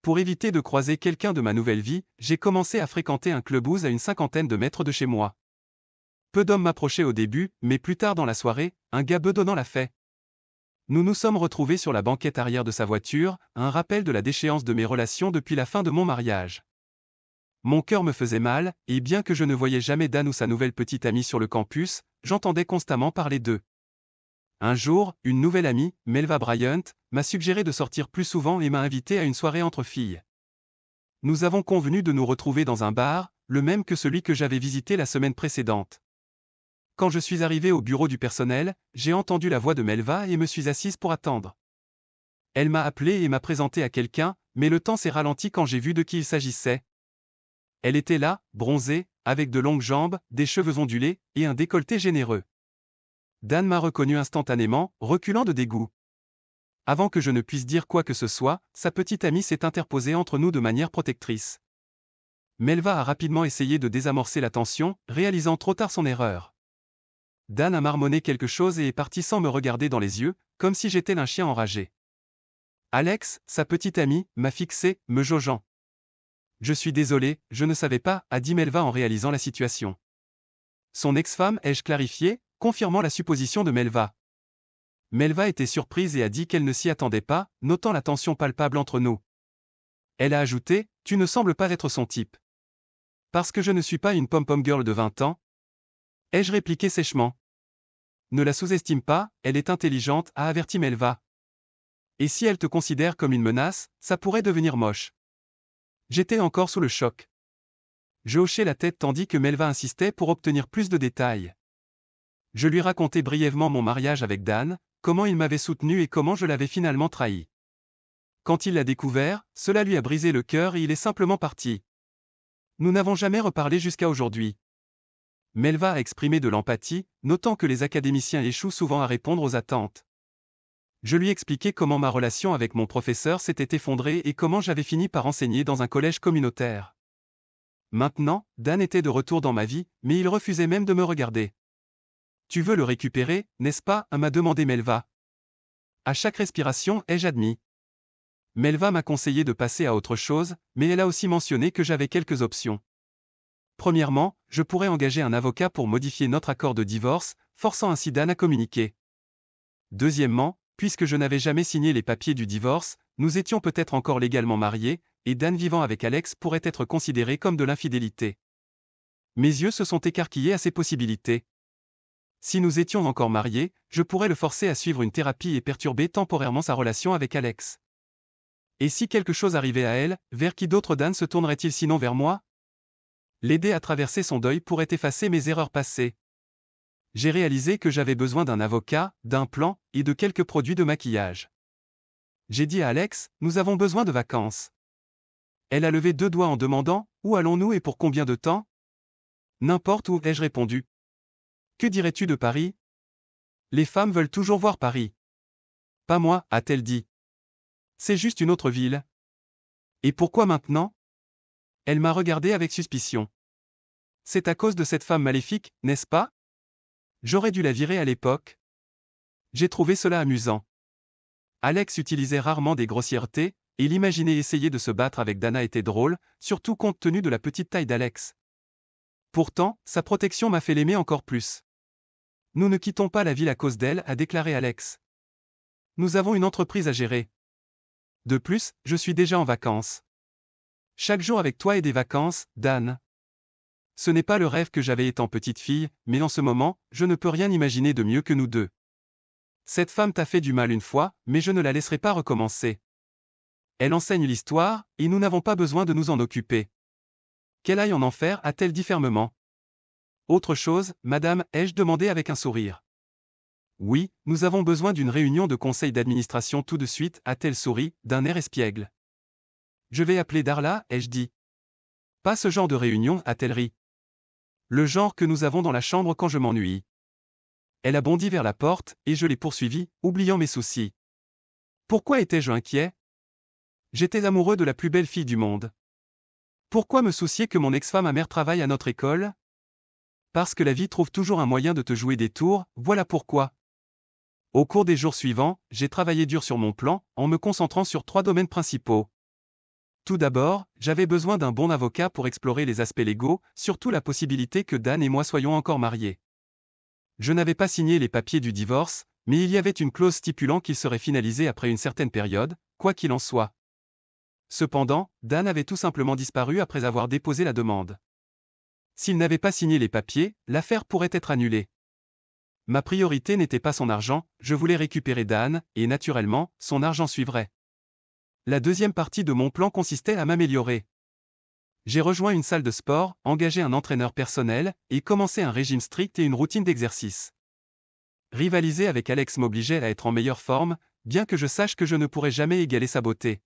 [SPEAKER 1] Pour éviter de croiser quelqu'un de ma nouvelle vie, j'ai commencé à fréquenter un clubhouse à une 50aine de mètres de chez moi. Peu d'hommes m'approchaient au début, mais plus tard dans la soirée, un gars bedonnant l'a fait. Nous nous sommes retrouvés sur la banquette arrière de sa voiture, un rappel de la déchéance de mes relations depuis la fin de mon mariage. Mon cœur me faisait mal, et bien que je ne voyais jamais Dan ou sa nouvelle petite amie sur le campus, j'entendais constamment parler d'eux. Un jour, une nouvelle amie, Melva Bryant, m'a suggéré de sortir plus souvent et m'a invité à une soirée entre filles. Nous avons convenu de nous retrouver dans un bar, le même que celui que j'avais visité la semaine précédente. Quand je suis arrivé au bureau du personnel, j'ai entendu la voix de Melva et me suis assise pour attendre. Elle m'a appelé et m'a présenté à quelqu'un, mais le temps s'est ralenti quand j'ai vu de qui il s'agissait. Elle était là, bronzée, avec de longues jambes, des cheveux ondulés, et un décolleté généreux. Dan m'a reconnu instantanément, reculant de dégoût. Avant que je ne puisse dire quoi que ce soit, sa petite amie s'est interposée entre nous de manière protectrice. Melva a rapidement essayé de désamorcer la tension, réalisant trop tard son erreur. Dan a marmonné quelque chose et est parti sans me regarder dans les yeux, comme si j'étais un chien enragé. Alex, sa petite amie, m'a fixé, me jaugeant. Je suis désolé, je ne savais pas, a dit Melva en réalisant la situation. Son ex-femme, ai-je clarifié, confirmant la supposition de Melva. Melva était surprise et a dit qu'elle ne s'y attendait pas, notant la tension palpable entre nous. Elle a ajouté, tu ne sembles pas être son type. Parce que je ne suis pas une pom-pom girl de 20 ans. Ai-je répliqué sèchement. Ne la sous-estime pas, elle est intelligente, a averti Melva. Et si elle te considère comme une menace, ça pourrait devenir moche. J'étais encore sous le choc. Je hochais la tête tandis que Melva insistait pour obtenir plus de détails. Je lui racontais brièvement mon mariage avec Dan, comment il m'avait soutenu et comment je l'avais finalement trahi. Quand il l'a découvert, cela lui a brisé le cœur et il est simplement parti. Nous n'avons jamais reparlé jusqu'à aujourd'hui. Melva a exprimé de l'empathie, notant que les académiciens échouent souvent à répondre aux attentes. Je lui expliquai comment ma relation avec mon professeur s'était effondrée et comment j'avais fini par enseigner dans un collège communautaire. Maintenant, Dan était de retour dans ma vie, mais il refusait même de me regarder. Tu veux le récupérer, n'est-ce pas, m'a demandé Melva. À chaque respiration, ai-je admis. Melva m'a conseillé de passer à autre chose, mais elle a aussi mentionné que j'avais quelques options. Premièrement, je pourrais engager un avocat pour modifier notre accord de divorce, forçant ainsi Dan à communiquer. Deuxièmement, puisque je n'avais jamais signé les papiers du divorce, nous étions peut-être encore légalement mariés, et Dan vivant avec Alex pourrait être considéré comme de l'infidélité. Mes yeux se sont écarquillés à ces possibilités. Si nous étions encore mariés, je pourrais le forcer à suivre une thérapie et perturber temporairement sa relation avec Alex. Et si quelque chose arrivait à elle, vers qui d'autre Dan se tournerait-il sinon vers moi? L'aider à traverser son deuil pourrait effacer mes erreurs passées. J'ai réalisé que j'avais besoin d'un avocat, d'un plan, et de quelques produits de maquillage. J'ai dit à Alex, nous avons besoin de vacances. Elle a levé 2 doigts en demandant, où allons-nous et pour combien de temps? N'importe où, ai-je répondu. Que dirais-tu de Paris? Les femmes veulent toujours voir Paris. Pas moi, a-t-elle dit. C'est juste une autre ville. Et pourquoi maintenant? Elle m'a regardé avec suspicion. C'est à cause de cette femme maléfique, n'est-ce pas? J'aurais dû la virer à l'époque. J'ai trouvé cela amusant. Alex utilisait rarement des grossièretés, et l'imaginer essayer de se battre avec Dana était drôle, surtout compte tenu de la petite taille d'Alex. Pourtant, sa protection m'a fait l'aimer encore plus. Nous ne quittons pas la ville à cause d'elle, a déclaré Alex. Nous avons une entreprise à gérer. De plus, je suis déjà en vacances. Chaque jour avec toi est des vacances, Dan. Ce n'est pas le rêve que j'avais étant petite fille, mais en ce moment, je ne peux rien imaginer de mieux que nous deux. Cette femme t'a fait du mal une fois, mais je ne la laisserai pas recommencer. Elle enseigne l'histoire, et nous n'avons pas besoin de nous en occuper. Qu'elle aille en enfer, a-t-elle dit fermement. Autre chose, madame, ai-je demandé avec un sourire. Oui, nous avons besoin d'une réunion de conseil d'administration tout de suite, a-t-elle souri, d'un air espiègle. Je vais appeler Darla, ai-je dit. Pas ce genre de réunion, a-t-elle ri. Le genre que nous avons dans la chambre quand je m'ennuie. Elle a bondi vers la porte, et je l'ai poursuivie, oubliant mes soucis. Pourquoi étais-je inquiet? J'étais amoureux de la plus belle fille du monde. Pourquoi me soucier que mon ex-femme amère travaille à notre école? Parce que la vie trouve toujours un moyen de te jouer des tours, voilà pourquoi. Au cours des jours suivants, j'ai travaillé dur sur mon plan, en me concentrant sur 3 domaines principaux. Tout d'abord, j'avais besoin d'un bon avocat pour explorer les aspects légaux, surtout la possibilité que Dan et moi soyons encore mariés. Je n'avais pas signé les papiers du divorce, mais il y avait une clause stipulant qu'il serait finalisé après une certaine période, quoi qu'il en soit. Cependant, Dan avait tout simplement disparu après avoir déposé la demande. S'il n'avait pas signé les papiers, l'affaire pourrait être annulée. Ma priorité n'était pas son argent, je voulais récupérer Dan, et naturellement, son argent suivrait. La deuxième partie de mon plan consistait à m'améliorer. J'ai rejoint une salle de sport, engagé un entraîneur personnel, et commencé un régime strict et une routine d'exercice. Rivaliser avec Alex m'obligeait à être en meilleure forme, bien que je sache que je ne pourrais jamais égaler sa beauté.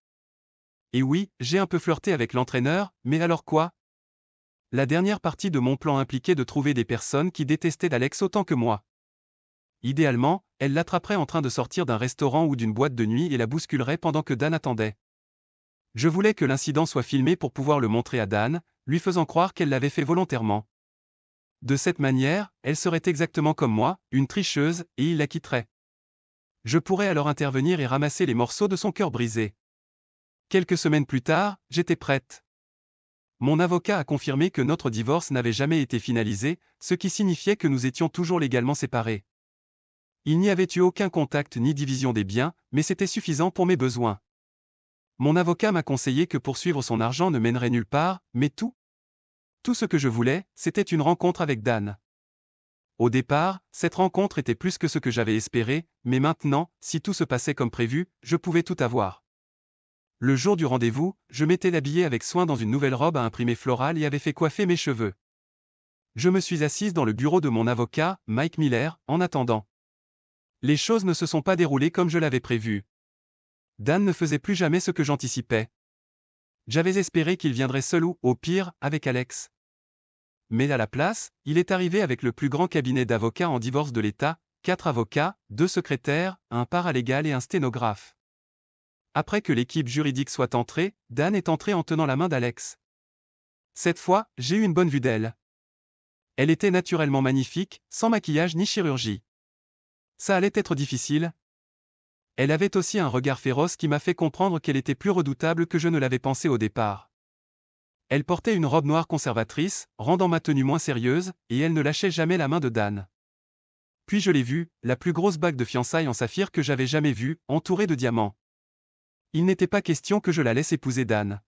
[SPEAKER 1] Et oui, j'ai un peu flirté avec l'entraîneur, mais alors quoi? La dernière partie de mon plan impliquait de trouver des personnes qui détestaient Alex autant que moi. Idéalement, elle l'attraperait en train de sortir d'un restaurant ou d'une boîte de nuit et la bousculerait pendant que Dan attendait. Je voulais que l'incident soit filmé pour pouvoir le montrer à Dan, lui faisant croire qu'elle l'avait fait volontairement. De cette manière, elle serait exactement comme moi, une tricheuse, et il la quitterait. Je pourrais alors intervenir et ramasser les morceaux de son cœur brisé. Quelques semaines plus tard, j'étais prête. Mon avocat a confirmé que notre divorce n'avait jamais été finalisé, ce qui signifiait que nous étions toujours légalement séparés. Il n'y avait eu aucun contact ni division des biens, mais c'était suffisant pour mes besoins. Mon avocat m'a conseillé que poursuivre son argent ne mènerait nulle part, mais tout ce que je voulais, c'était une rencontre avec Dan. Au départ, cette rencontre était plus que ce que j'avais espéré, mais maintenant, si tout se passait comme prévu, je pouvais tout avoir. Le jour du rendez-vous, je m'étais habillé avec soin dans une nouvelle robe à imprimer florale et avais fait coiffer mes cheveux. Je me suis assise dans le bureau de mon avocat, Mike Miller, en attendant. Les choses ne se sont pas déroulées comme je l'avais prévu. Dan ne faisait plus jamais ce que j'anticipais. J'avais espéré qu'il viendrait seul ou, au pire, avec Alex. Mais à la place, il est arrivé avec le plus grand cabinet d'avocats en divorce de l'État, 4 avocats, 2 secrétaires, un paralégal et un sténographe. Après que l'équipe juridique soit entrée, Dan est entré en tenant la main d'Alex. Cette fois, j'ai eu une bonne vue d'elle. Elle était naturellement magnifique, sans maquillage ni chirurgie. Ça allait être difficile. Elle avait aussi un regard féroce qui m'a fait comprendre qu'elle était plus redoutable que je ne l'avais pensé au départ. Elle portait une robe noire conservatrice, rendant ma tenue moins sérieuse, et elle ne lâchait jamais la main de Dan. Puis je l'ai vue, la plus grosse bague de fiançailles en saphir que j'avais jamais vue, entourée de diamants. Il n'était pas question que je la laisse épouser Dan.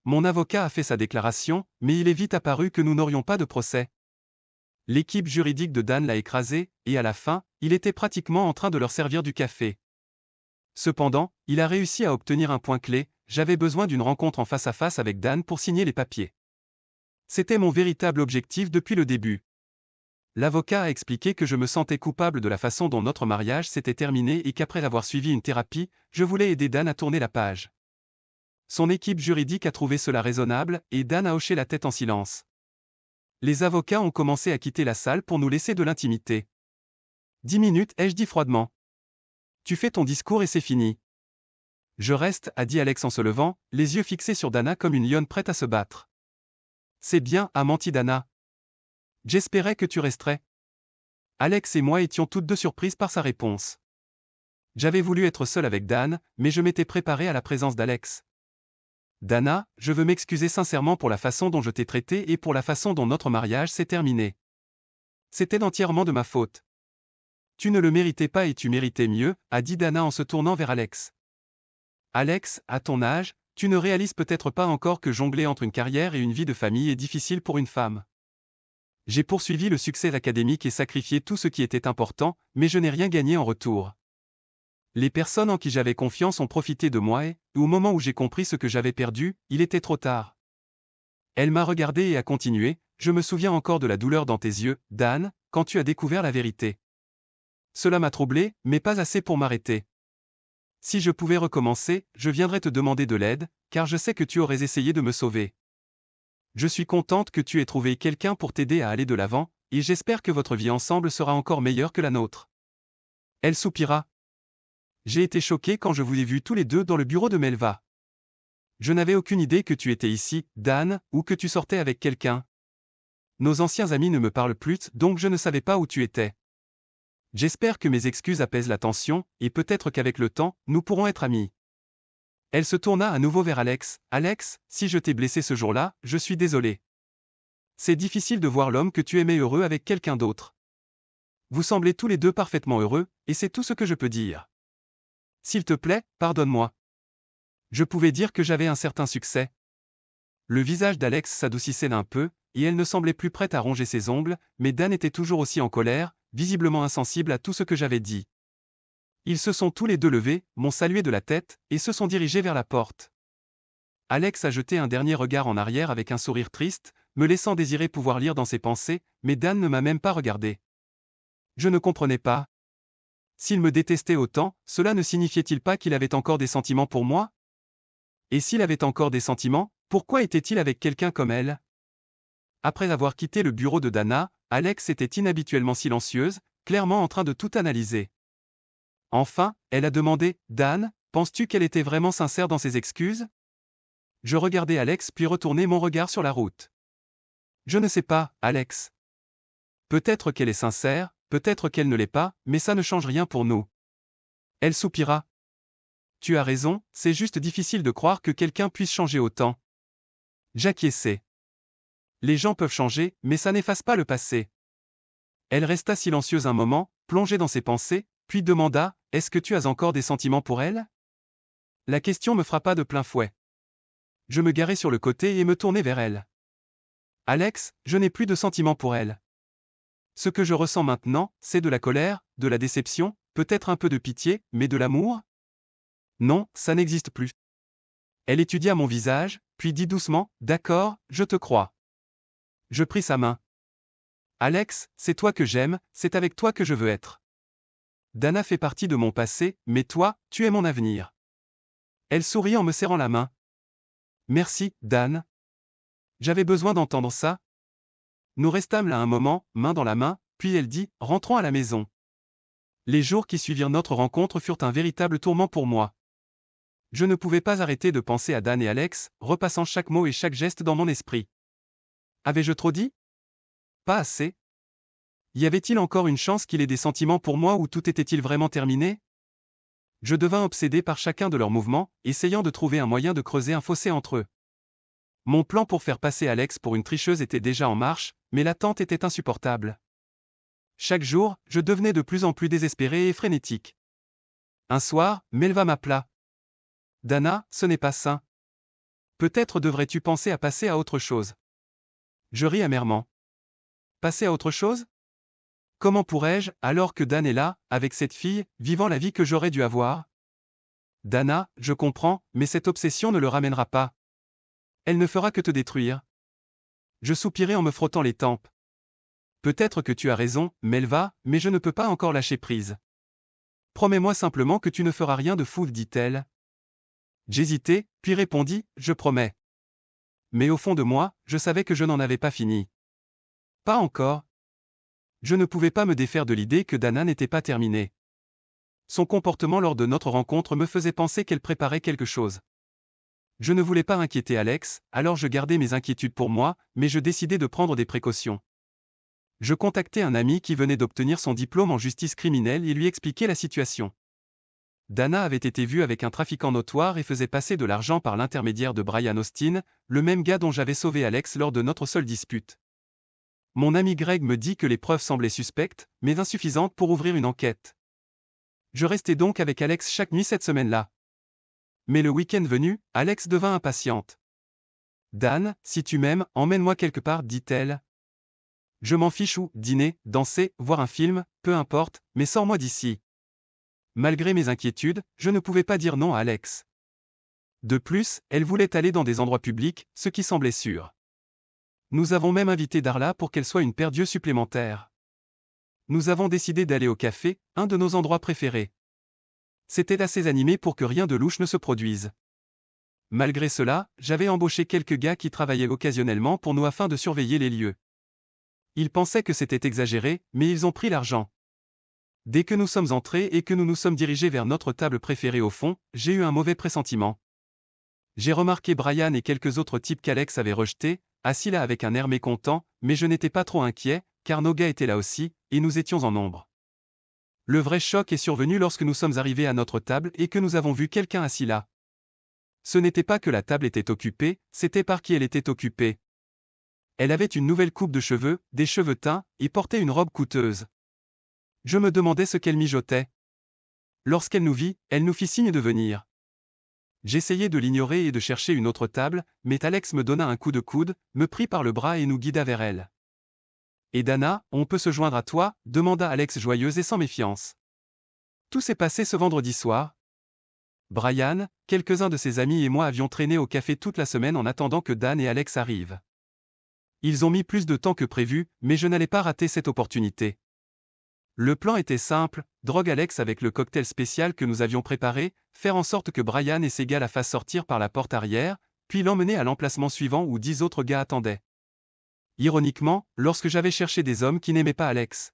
[SPEAKER 1] Mon avocat a fait sa déclaration, mais il est vite apparu que nous n'aurions pas de procès. L'équipe juridique de Dan l'a écrasé, et à la fin, il était pratiquement en train de leur servir du café. Cependant, il a réussi à obtenir un point clé, j'avais besoin d'une rencontre en face à face avec Dan pour signer les papiers. C'était mon véritable objectif depuis le début. L'avocat a expliqué que je me sentais coupable de la façon dont notre mariage s'était terminé et qu'après avoir suivi une thérapie, je voulais aider Dan à tourner la page. Son équipe juridique a trouvé cela raisonnable, et Dan a hoché la tête en silence. Les avocats ont commencé à quitter la salle pour nous laisser de l'intimité. 10 minutes, ai-je dit froidement. Tu fais ton discours et c'est fini. Je reste, a dit Alex en se levant, les yeux fixés sur Dana comme une lionne prête à se battre. C'est bien, a menti Dana. J'espérais que tu resterais. Alex et moi étions toutes deux surprises par sa réponse. J'avais voulu être seul avec Dan, mais je m'étais préparé à la présence d'Alex. Dana, je veux m'excuser sincèrement pour la façon dont je t'ai traité et pour la façon dont notre mariage s'est terminé. C'était entièrement de ma faute. Tu ne le méritais pas et tu méritais mieux, a dit Dana en se tournant vers Alex. Alex, à ton âge, tu ne réalises peut-être pas encore que jongler entre une carrière et une vie de famille est difficile pour une femme. J'ai poursuivi le succès académique et sacrifié tout ce qui était important, mais je n'ai rien gagné en retour. Les personnes en qui j'avais confiance ont profité de moi et, au moment où j'ai compris ce que j'avais perdu, il était trop tard. Elle m'a regardé et a continué, je me souviens encore de la douleur dans tes yeux, Dan, quand tu as découvert la vérité. Cela m'a troublé, mais pas assez pour m'arrêter. Si je pouvais recommencer, je viendrais te demander de l'aide, car je sais que tu aurais essayé de me sauver. Je suis contente que tu aies trouvé quelqu'un pour t'aider à aller de l'avant, et j'espère que votre vie ensemble sera encore meilleure que la nôtre. Elle soupira. J'ai été choquée quand je vous ai vus tous les deux dans le bureau de Melva. Je n'avais aucune idée que tu étais ici, Dan, ou que tu sortais avec quelqu'un. Nos anciens amis ne me parlent plus, donc je ne savais pas où tu étais. J'espère que mes excuses apaisent la tension, et peut-être qu'avec le temps, nous pourrons être amis. Elle se tourna à nouveau vers Alex. Alex, si je t'ai blessé ce jour-là, je suis désolée. C'est difficile de voir l'homme que tu aimais heureux avec quelqu'un d'autre. Vous semblez tous les deux parfaitement heureux, et c'est tout ce que je peux dire. S'il te plaît, pardonne-moi. Je pouvais dire que j'avais un certain succès. Le visage d'Alex s'adoucissait d'un peu, et elle ne semblait plus prête à ronger ses ongles, mais Dan était toujours aussi en colère, visiblement insensible à tout ce que j'avais dit. Ils se sont tous les deux levés, m'ont salué de la tête, et se sont dirigés vers la porte. Alex a jeté un dernier regard en arrière avec un sourire triste, me laissant désirer pouvoir lire dans ses pensées, mais Dan ne m'a même pas regardé. Je ne comprenais pas. S'il me détestait autant, cela ne signifiait-il pas qu'il avait encore des sentiments pour moi? Et s'il avait encore des sentiments, pourquoi était-il avec quelqu'un comme elle? Après avoir quitté le bureau de Dana, Alex était inhabituellement silencieuse, clairement en train de tout analyser. Enfin, elle a demandé, Dan, penses-tu qu'elle était vraiment sincère dans ses excuses? Je regardais Alex puis retournai mon regard sur la route. Je ne sais pas, Alex. Peut-être qu'elle est sincère, peut-être qu'elle ne l'est pas, mais ça ne change rien pour nous. Elle soupira. Tu as raison, c'est juste difficile de croire que quelqu'un puisse changer autant. J'acquiesçai. Les gens peuvent changer, mais ça n'efface pas le passé. Elle resta silencieuse un moment, plongée dans ses pensées, puis demanda, est-ce que tu as encore des sentiments pour elle? La question me frappa de plein fouet. Je me garai sur le côté et me tournai vers elle. Alex, je n'ai plus de sentiments pour elle. Ce que je ressens maintenant, c'est de la colère, de la déception, peut-être un peu de pitié, mais de l'amour? Non, ça n'existe plus. Elle étudia mon visage, puis dit doucement, d'accord, je te crois. Je pris sa main. Alex, c'est toi que j'aime, c'est avec toi que je veux être. Dana fait partie de mon passé, mais toi, tu es mon avenir. Elle sourit en me serrant la main. Merci, Dan. J'avais besoin d'entendre ça. Nous restâmes là un moment, main dans la main, puis elle dit, rentrons à la maison. Les jours qui suivirent notre rencontre furent un véritable tourment pour moi. Je ne pouvais pas arrêter de penser à Dan et Alex, repassant chaque mot et chaque geste dans mon esprit. Avais-je trop dit? Pas assez. Y avait-il encore une chance qu'il ait des sentiments pour moi ou tout était-il vraiment terminé? Je devins obsédé par chacun de leurs mouvements, essayant de trouver un moyen de creuser un fossé entre eux. Mon plan pour faire passer Alex pour une tricheuse était déjà en marche, mais l'attente était insupportable. Chaque jour, je devenais de plus en plus désespéré et frénétique. Un soir, Melva m'appela. Dana, ce n'est pas sain. Peut-être devrais-tu penser à passer à autre chose. Je ris amèrement. Passer à autre chose? Comment pourrais-je, alors que Dan est là, avec cette fille, vivant la vie que j'aurais dû avoir? Dana, je comprends, mais cette obsession ne le ramènera pas. Elle ne fera que te détruire. Je soupirai en me frottant les tempes. Peut-être que tu as raison, Melva, mais je ne peux pas encore lâcher prise. Promets-moi simplement que tu ne feras rien de fou, dit-elle. J'hésitai, puis répondis, je promets. Mais au fond de moi, je savais que je n'en avais pas fini. Pas encore. Je ne pouvais pas me défaire de l'idée que Dana n'était pas terminée. Son comportement lors de notre rencontre me faisait penser qu'elle préparait quelque chose. Je ne voulais pas inquiéter Alex, alors je gardais mes inquiétudes pour moi, mais je décidai de prendre des précautions. Je contactai un ami qui venait d'obtenir son diplôme en justice criminelle et lui expliquai la situation. Dana avait été vue avec un trafiquant notoire et faisait passer de l'argent par l'intermédiaire de Brian Austin, le même gars dont j'avais sauvé Alex lors de notre seule dispute. Mon ami Greg me dit que les preuves semblaient suspectes, mais insuffisantes pour ouvrir une enquête. Je restai donc avec Alex chaque nuit cette semaine-là. Mais le week-end venu, Alex devint impatiente. Dan, si tu m'aimes, emmène-moi quelque part, dit-elle. Je m'en fiche où, dîner, danser, voir un film, peu importe, mais sors-moi d'ici. Malgré mes inquiétudes, je ne pouvais pas dire non à Alex. De plus, elle voulait aller dans des endroits publics, ce qui semblait sûr. Nous avons même invité Darla pour qu'elle soit une paire d'yeux supplémentaire. Nous avons décidé d'aller au café, un de nos endroits préférés. C'était assez animé pour que rien de louche ne se produise. Malgré cela, j'avais embauché quelques gars qui travaillaient occasionnellement pour nous afin de surveiller les lieux. Ils pensaient que c'était exagéré, mais ils ont pris l'argent. Dès que nous sommes entrés et que nous nous sommes dirigés vers notre table préférée au fond, j'ai eu un mauvais pressentiment. J'ai remarqué Brian et quelques autres types qu'Alex avait rejetés, assis là avec un air mécontent, mais je n'étais pas trop inquiet, car nos gars étaient là aussi, et nous étions en nombre. Le vrai choc est survenu lorsque nous sommes arrivés à notre table et que nous avons vu quelqu'un assis là. Ce n'était pas que la table était occupée, c'était par qui elle était occupée. Elle avait une nouvelle coupe de cheveux, des cheveux teints, et portait une robe coûteuse. Je me demandais ce qu'elle mijotait. Lorsqu'elle nous vit, elle nous fit signe de venir. J'essayais de l'ignorer et de chercher une autre table, mais Alex me donna un coup de coude, me prit par le bras et nous guida vers elle. « Et Dana, on peut se joindre à toi ?» demanda Alex joyeuse et sans méfiance. Tout s'est passé ce vendredi soir. Brian, quelques-uns de ses amis et moi avions traîné au café toute la semaine en attendant que Dan et Alex arrivent. Ils ont mis plus de temps que prévu, mais je n'allais pas rater cette opportunité. Le plan était simple, drogue Alex avec le cocktail spécial que nous avions préparé, faire en sorte que Brian et ses gars la fassent sortir par la porte arrière, puis l'emmener à l'emplacement suivant où 10 autres gars attendaient. Ironiquement, lorsque j'avais cherché des hommes qui n'aimaient pas Alex,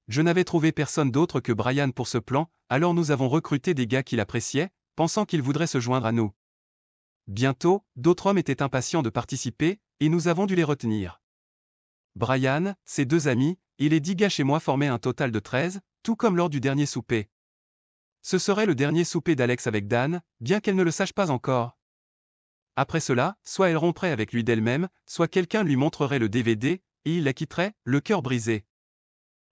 [SPEAKER 1] je n'avais trouvé personne d'autre que Brian pour ce plan, alors nous avons recruté des gars qui l'appréciaient, pensant qu'ils voudraient se joindre à nous. Bientôt, d'autres hommes étaient impatients de participer, et nous avons dû les retenir. Brian, ses 2 amis, et les 10 gars chez moi formaient un total de 13, tout comme lors du dernier souper. Ce serait le dernier souper d'Alex avec Dan, bien qu'elle ne le sache pas encore. Après cela, soit elle romprait avec lui d'elle-même, soit quelqu'un lui montrerait le DVD, et il la quitterait, le cœur brisé.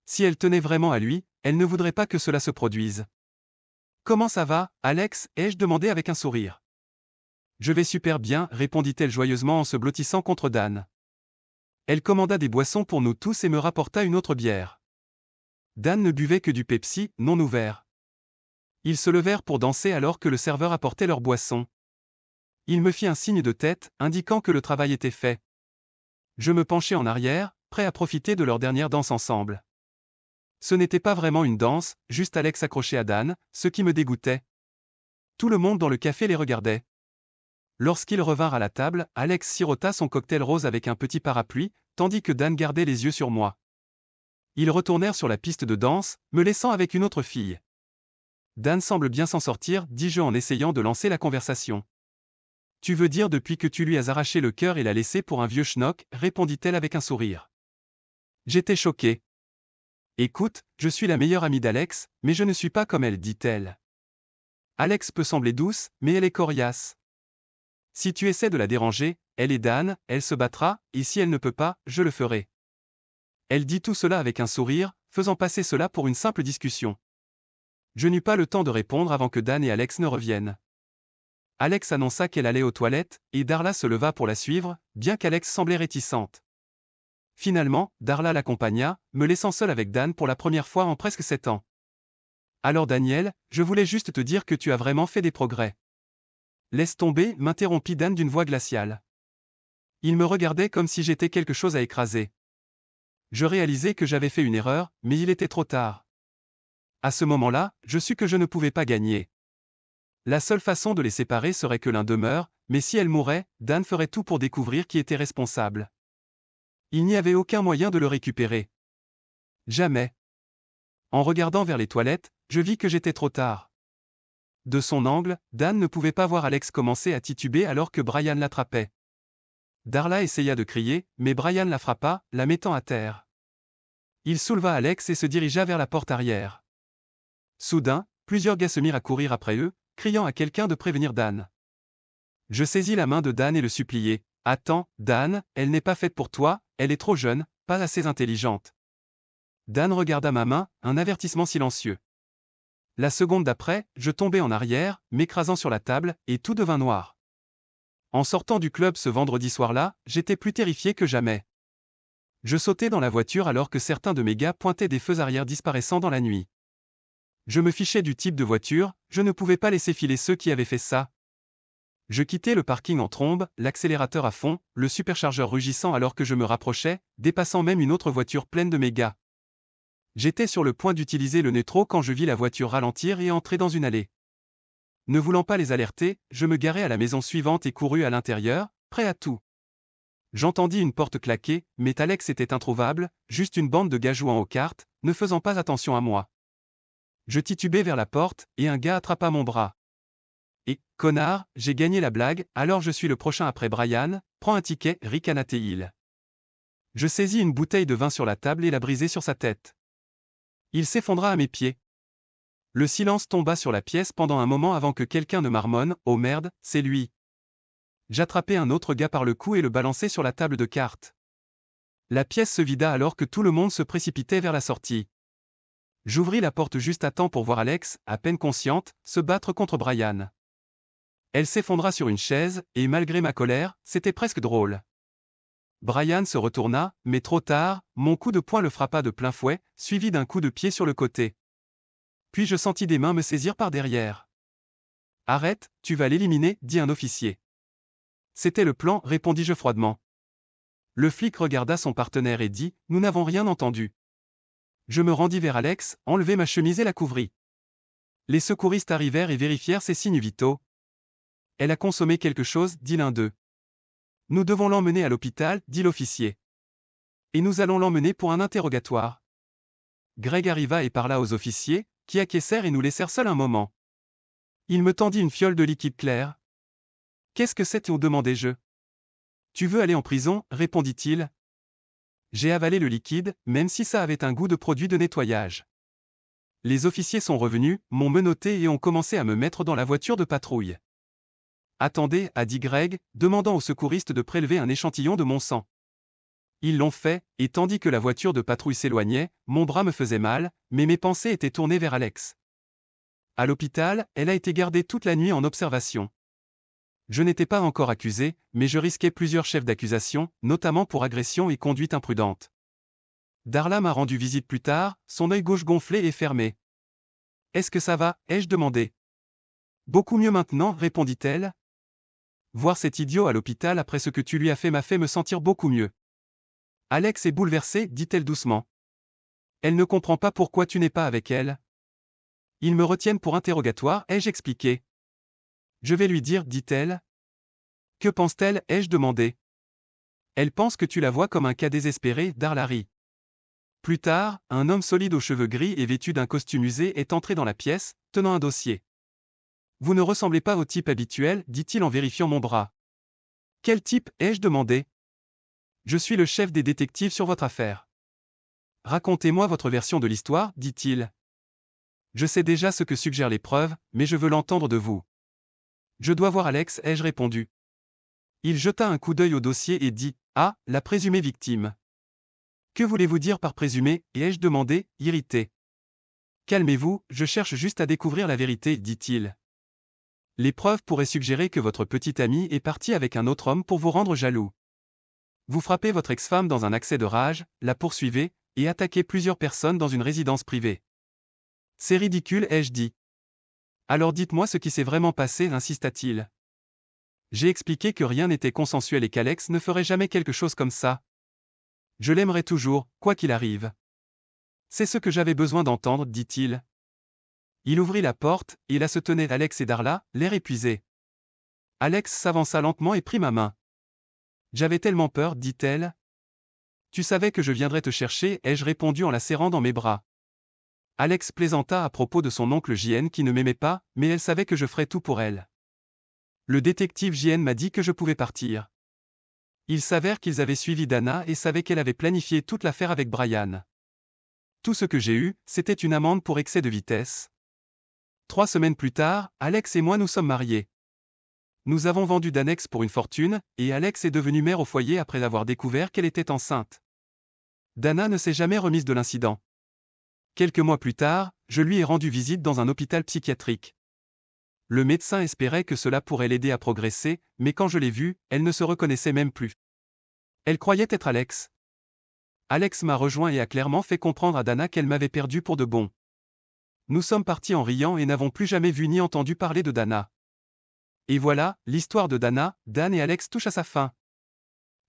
[SPEAKER 1] Si elle tenait vraiment à lui, elle ne voudrait pas que cela se produise. « Comment ça va, Alex ?» ai-je demandé avec un sourire. « Je vais super bien » répondit-elle joyeusement en se blottissant contre Dan. Elle commanda des boissons pour nous tous et me rapporta une autre bière. Dan ne buvait que du Pepsi, non ouvert. Ils se levèrent pour danser alors que le serveur apportait leur boisson. Il me fit un signe de tête, indiquant que le travail était fait. Je me penchai en arrière, prêt à profiter de leur dernière danse ensemble. Ce n'était pas vraiment une danse, juste Alex accroché à Dan, ce qui me dégoûtait. Tout le monde dans le café les regardait. Lorsqu'ils revinrent à la table, Alex sirota son cocktail rose avec un petit parapluie, tandis que Dan gardait les yeux sur moi. Ils retournèrent sur la piste de danse, me laissant avec une autre fille. Dan semble bien s'en sortir, dis-je en essayant de lancer la conversation. Tu veux dire depuis que tu lui as arraché le cœur et l'as laissé pour un vieux schnock, répondit-elle avec un sourire. J'étais choqué. Écoute, je suis la meilleure amie d'Alex, mais je ne suis pas comme elle, dit-elle. Alex peut sembler douce, mais elle est coriace. Si tu essaies de la déranger, elle et Dan, elle se battra, et si elle ne peut pas, je le ferai. Elle dit tout cela avec un sourire, faisant passer cela pour une simple discussion. Je n'eus pas le temps de répondre avant que Dan et Alex ne reviennent. Alex annonça qu'elle allait aux toilettes, et Darla se leva pour la suivre, bien qu'Alex semblait réticente. Finalement, Darla l'accompagna, me laissant seul avec Dan pour la première fois en presque 7 ans. Alors Daniel, je voulais juste te dire que tu as vraiment fait des progrès. Laisse tomber, m'interrompit Dan d'une voix glaciale. Il me regardait comme si j'étais quelque chose à écraser. Je réalisais que j'avais fait une erreur, mais il était trop tard. À ce moment-là, je sus que je ne pouvais pas gagner. La seule façon de les séparer serait que l'un demeure, mais si elle mourait, Dan ferait tout pour découvrir qui était responsable. Il n'y avait aucun moyen de le récupérer. Jamais. En regardant vers les toilettes, je vis que j'étais trop tard. De son angle, Dan ne pouvait pas voir Alex commencer à tituber alors que Brian l'attrapait. Darla essaya de crier, mais Brian la frappa, la mettant à terre. Il souleva Alex et se dirigea vers la porte arrière. Soudain, plusieurs gars se mirent à courir après eux, criant à quelqu'un de prévenir Dan. Je saisis la main de Dan et le suppliai. « Attends, Dan, elle n'est pas faite pour toi, elle est trop jeune, pas assez intelligente. » Dan regarda ma main, un avertissement silencieux. La seconde d'après, je tombai en arrière, m'écrasant sur la table, et tout devint noir. En sortant du club ce vendredi soir-là, j'étais plus terrifié que jamais. Je sautai dans la voiture alors que certains de mes gars pointaient des feux arrière disparaissant dans la nuit. Je me fichais du type de voiture, je ne pouvais pas laisser filer ceux qui avaient fait ça. Je quittai le parking en trombe, l'accélérateur à fond, le superchargeur rugissant alors que je me rapprochais, dépassant même une autre voiture pleine de mes gars. J'étais sur le point d'utiliser le neutro quand je vis la voiture ralentir et entrer dans une allée. Ne voulant pas les alerter, je me garai à la maison suivante et courus à l'intérieur, prêt à tout. J'entendis une porte claquer, mais Alex était introuvable, juste une bande de gars jouant aux cartes, ne faisant pas attention à moi. Je titubai vers la porte, et un gars attrapa mon bras. Et, connard, j'ai gagné la blague, alors je suis le prochain après Brian, prends un ticket, ricanatait-il. Je saisis une bouteille de vin sur la table et la brisai sur sa tête. Il s'effondra à mes pieds. Le silence tomba sur la pièce pendant un moment avant que quelqu'un ne marmonne, oh merde, c'est lui. J'attrapai un autre gars par le cou et le balançai sur la table de cartes. La pièce se vida alors que tout le monde se précipitait vers la sortie. J'ouvris la porte juste à temps pour voir Alex, à peine consciente, se battre contre Brian. Elle s'effondra sur une chaise, et malgré ma colère, c'était presque drôle. Brian se retourna, mais trop tard, mon coup de poing le frappa de plein fouet, suivi d'un coup de pied sur le côté. Puis je sentis des mains me saisir par derrière. « Arrête, tu vas l'éliminer, » dit un officier. « C'était le plan, » répondis-je froidement. Le flic regarda son partenaire et dit, « Nous n'avons rien entendu. » Je me rendis vers Alex, enlevai ma chemise et la couvris. Les secouristes arrivèrent et vérifièrent ses signes vitaux. « Elle a consommé quelque chose, » dit l'un d'eux. « Nous devons l'emmener à l'hôpital, » dit l'officier. « Et nous allons l'emmener pour un interrogatoire. » Greg arriva et parla aux officiers, qui acquiescèrent et nous laissèrent seuls un moment. Il me tendit une fiole de liquide clair. « Qu'est-ce que c'est ?» demandai-je. « Tu veux aller en prison ?» répondit-il. J'ai avalé le liquide, même si ça avait un goût de produit de nettoyage. Les officiers sont revenus, m'ont menotté et ont commencé à me mettre dans la voiture de patrouille. « Attendez, » a dit Greg, demandant aux secouristes de prélever un échantillon de mon sang. Ils l'ont fait, et tandis que la voiture de patrouille s'éloignait, mon bras me faisait mal, mais mes pensées étaient tournées vers Alex. À l'hôpital, elle a été gardée toute la nuit en observation. Je n'étais pas encore accusé, mais je risquais plusieurs chefs d'accusation, notamment pour agression et conduite imprudente. Darla m'a rendu visite plus tard, son œil gauche gonflé et fermé. « Est-ce que ça va ?» ai-je demandé. « Beaucoup mieux maintenant, » répondit-elle. « Voir cet idiot à l'hôpital après ce que tu lui as fait m'a fait me sentir beaucoup mieux. » Alex est bouleversée, dit-elle doucement. Elle ne comprend pas pourquoi tu n'es pas avec elle. Ils me retiennent pour interrogatoire, ai-je expliqué. Je vais lui dire, dit-elle. Que pense-t-elle, ai-je demandé. Elle pense que tu la vois comme un cas désespéré, Darla rit. Plus tard, un homme solide aux cheveux gris et vêtu d'un costume usé est entré dans la pièce, tenant un dossier. Vous ne ressemblez pas au type habituel, dit-il en vérifiant mon bras. Quel type, ai-je demandé. Je suis le chef des détectives sur votre affaire. Racontez-moi votre version de l'histoire, dit-il. Je sais déjà ce que suggèrent les preuves, mais je veux l'entendre de vous. Je dois voir Alex, ai-je répondu. Il jeta un coup d'œil au dossier et dit, « Ah, la présumée victime. » Que voulez-vous dire par présumée, ai-je demandé, irrité. Calmez-vous, je cherche juste à découvrir la vérité, dit-il. Les preuves pourraient suggérer que votre petite amie est partie avec un autre homme pour vous rendre jaloux. Vous frappez votre ex-femme dans un accès de rage, la poursuivez, et attaquez plusieurs personnes dans une résidence privée. C'est ridicule, ai-je dit. Alors dites-moi ce qui s'est vraiment passé, insista-t-il. J'ai expliqué que rien n'était consensuel et qu'Alex ne ferait jamais quelque chose comme ça. Je l'aimerai toujours, quoi qu'il arrive. C'est ce que j'avais besoin d'entendre, dit-il. Il ouvrit la porte, et là se tenaient Alex et Darla, l'air épuisé. Alex s'avança lentement et prit ma main. J'avais tellement peur, dit-elle. Tu savais que je viendrais te chercher, ai-je répondu en la serrant dans mes bras. Alex plaisanta à propos de son oncle JN qui ne m'aimait pas, mais elle savait que je ferais tout pour elle. Le détective JN m'a dit que je pouvais partir. Il s'avère qu'ils avaient suivi Dana et savaient qu'elle avait planifié toute l'affaire avec Brian. Tout ce que j'ai eu, c'était une amende pour excès de vitesse. 3 semaines plus tard, Alex et moi nous sommes mariés. Nous avons vendu Danex pour une fortune, et Alex est devenue mère au foyer après avoir découvert qu'elle était enceinte. Dana ne s'est jamais remise de l'incident. Quelques mois plus tard, je lui ai rendu visite dans un hôpital psychiatrique. Le médecin espérait que cela pourrait l'aider à progresser, mais quand je l'ai vue, elle ne se reconnaissait même plus. Elle croyait être Alex. Alex m'a rejoint et a clairement fait comprendre à Dana qu'elle m'avait perdu pour de bon. Nous sommes partis en riant et n'avons plus jamais vu ni entendu parler de Dana. Et voilà, l'histoire de Dana, Dan et Alex touche à sa fin.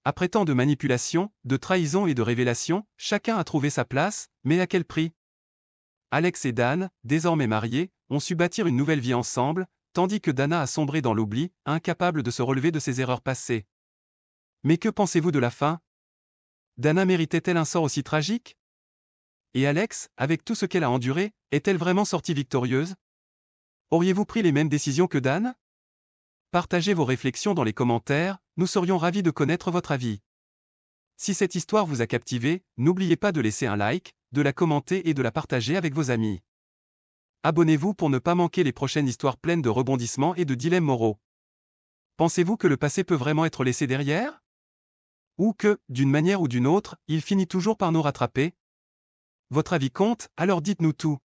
[SPEAKER 1] Après tant de manipulations, de trahisons et de révélations, chacun a trouvé sa place, mais à quel prix? Alex et Dan, désormais mariés, ont su bâtir une nouvelle vie ensemble, tandis que Dana a sombré dans l'oubli, incapable de se relever de ses erreurs passées. Mais que pensez-vous de la fin? Dana méritait-elle un sort aussi tragique? Et Alex, avec tout ce qu'elle a enduré, est-elle vraiment sortie victorieuse? Auriez-vous pris les mêmes décisions que Dan? Partagez vos réflexions dans les commentaires, nous serions ravis de connaître votre avis. Si cette histoire vous a captivé, n'oubliez pas de laisser un like, de la commenter et de la partager avec vos amis. Abonnez-vous pour ne pas manquer les prochaines histoires pleines de rebondissements et de dilemmes moraux. Pensez-vous que le passé peut vraiment être laissé derrière? Ou que, d'une manière ou d'une autre, il finit toujours par nous rattraper? Votre avis compte, alors dites-nous tout.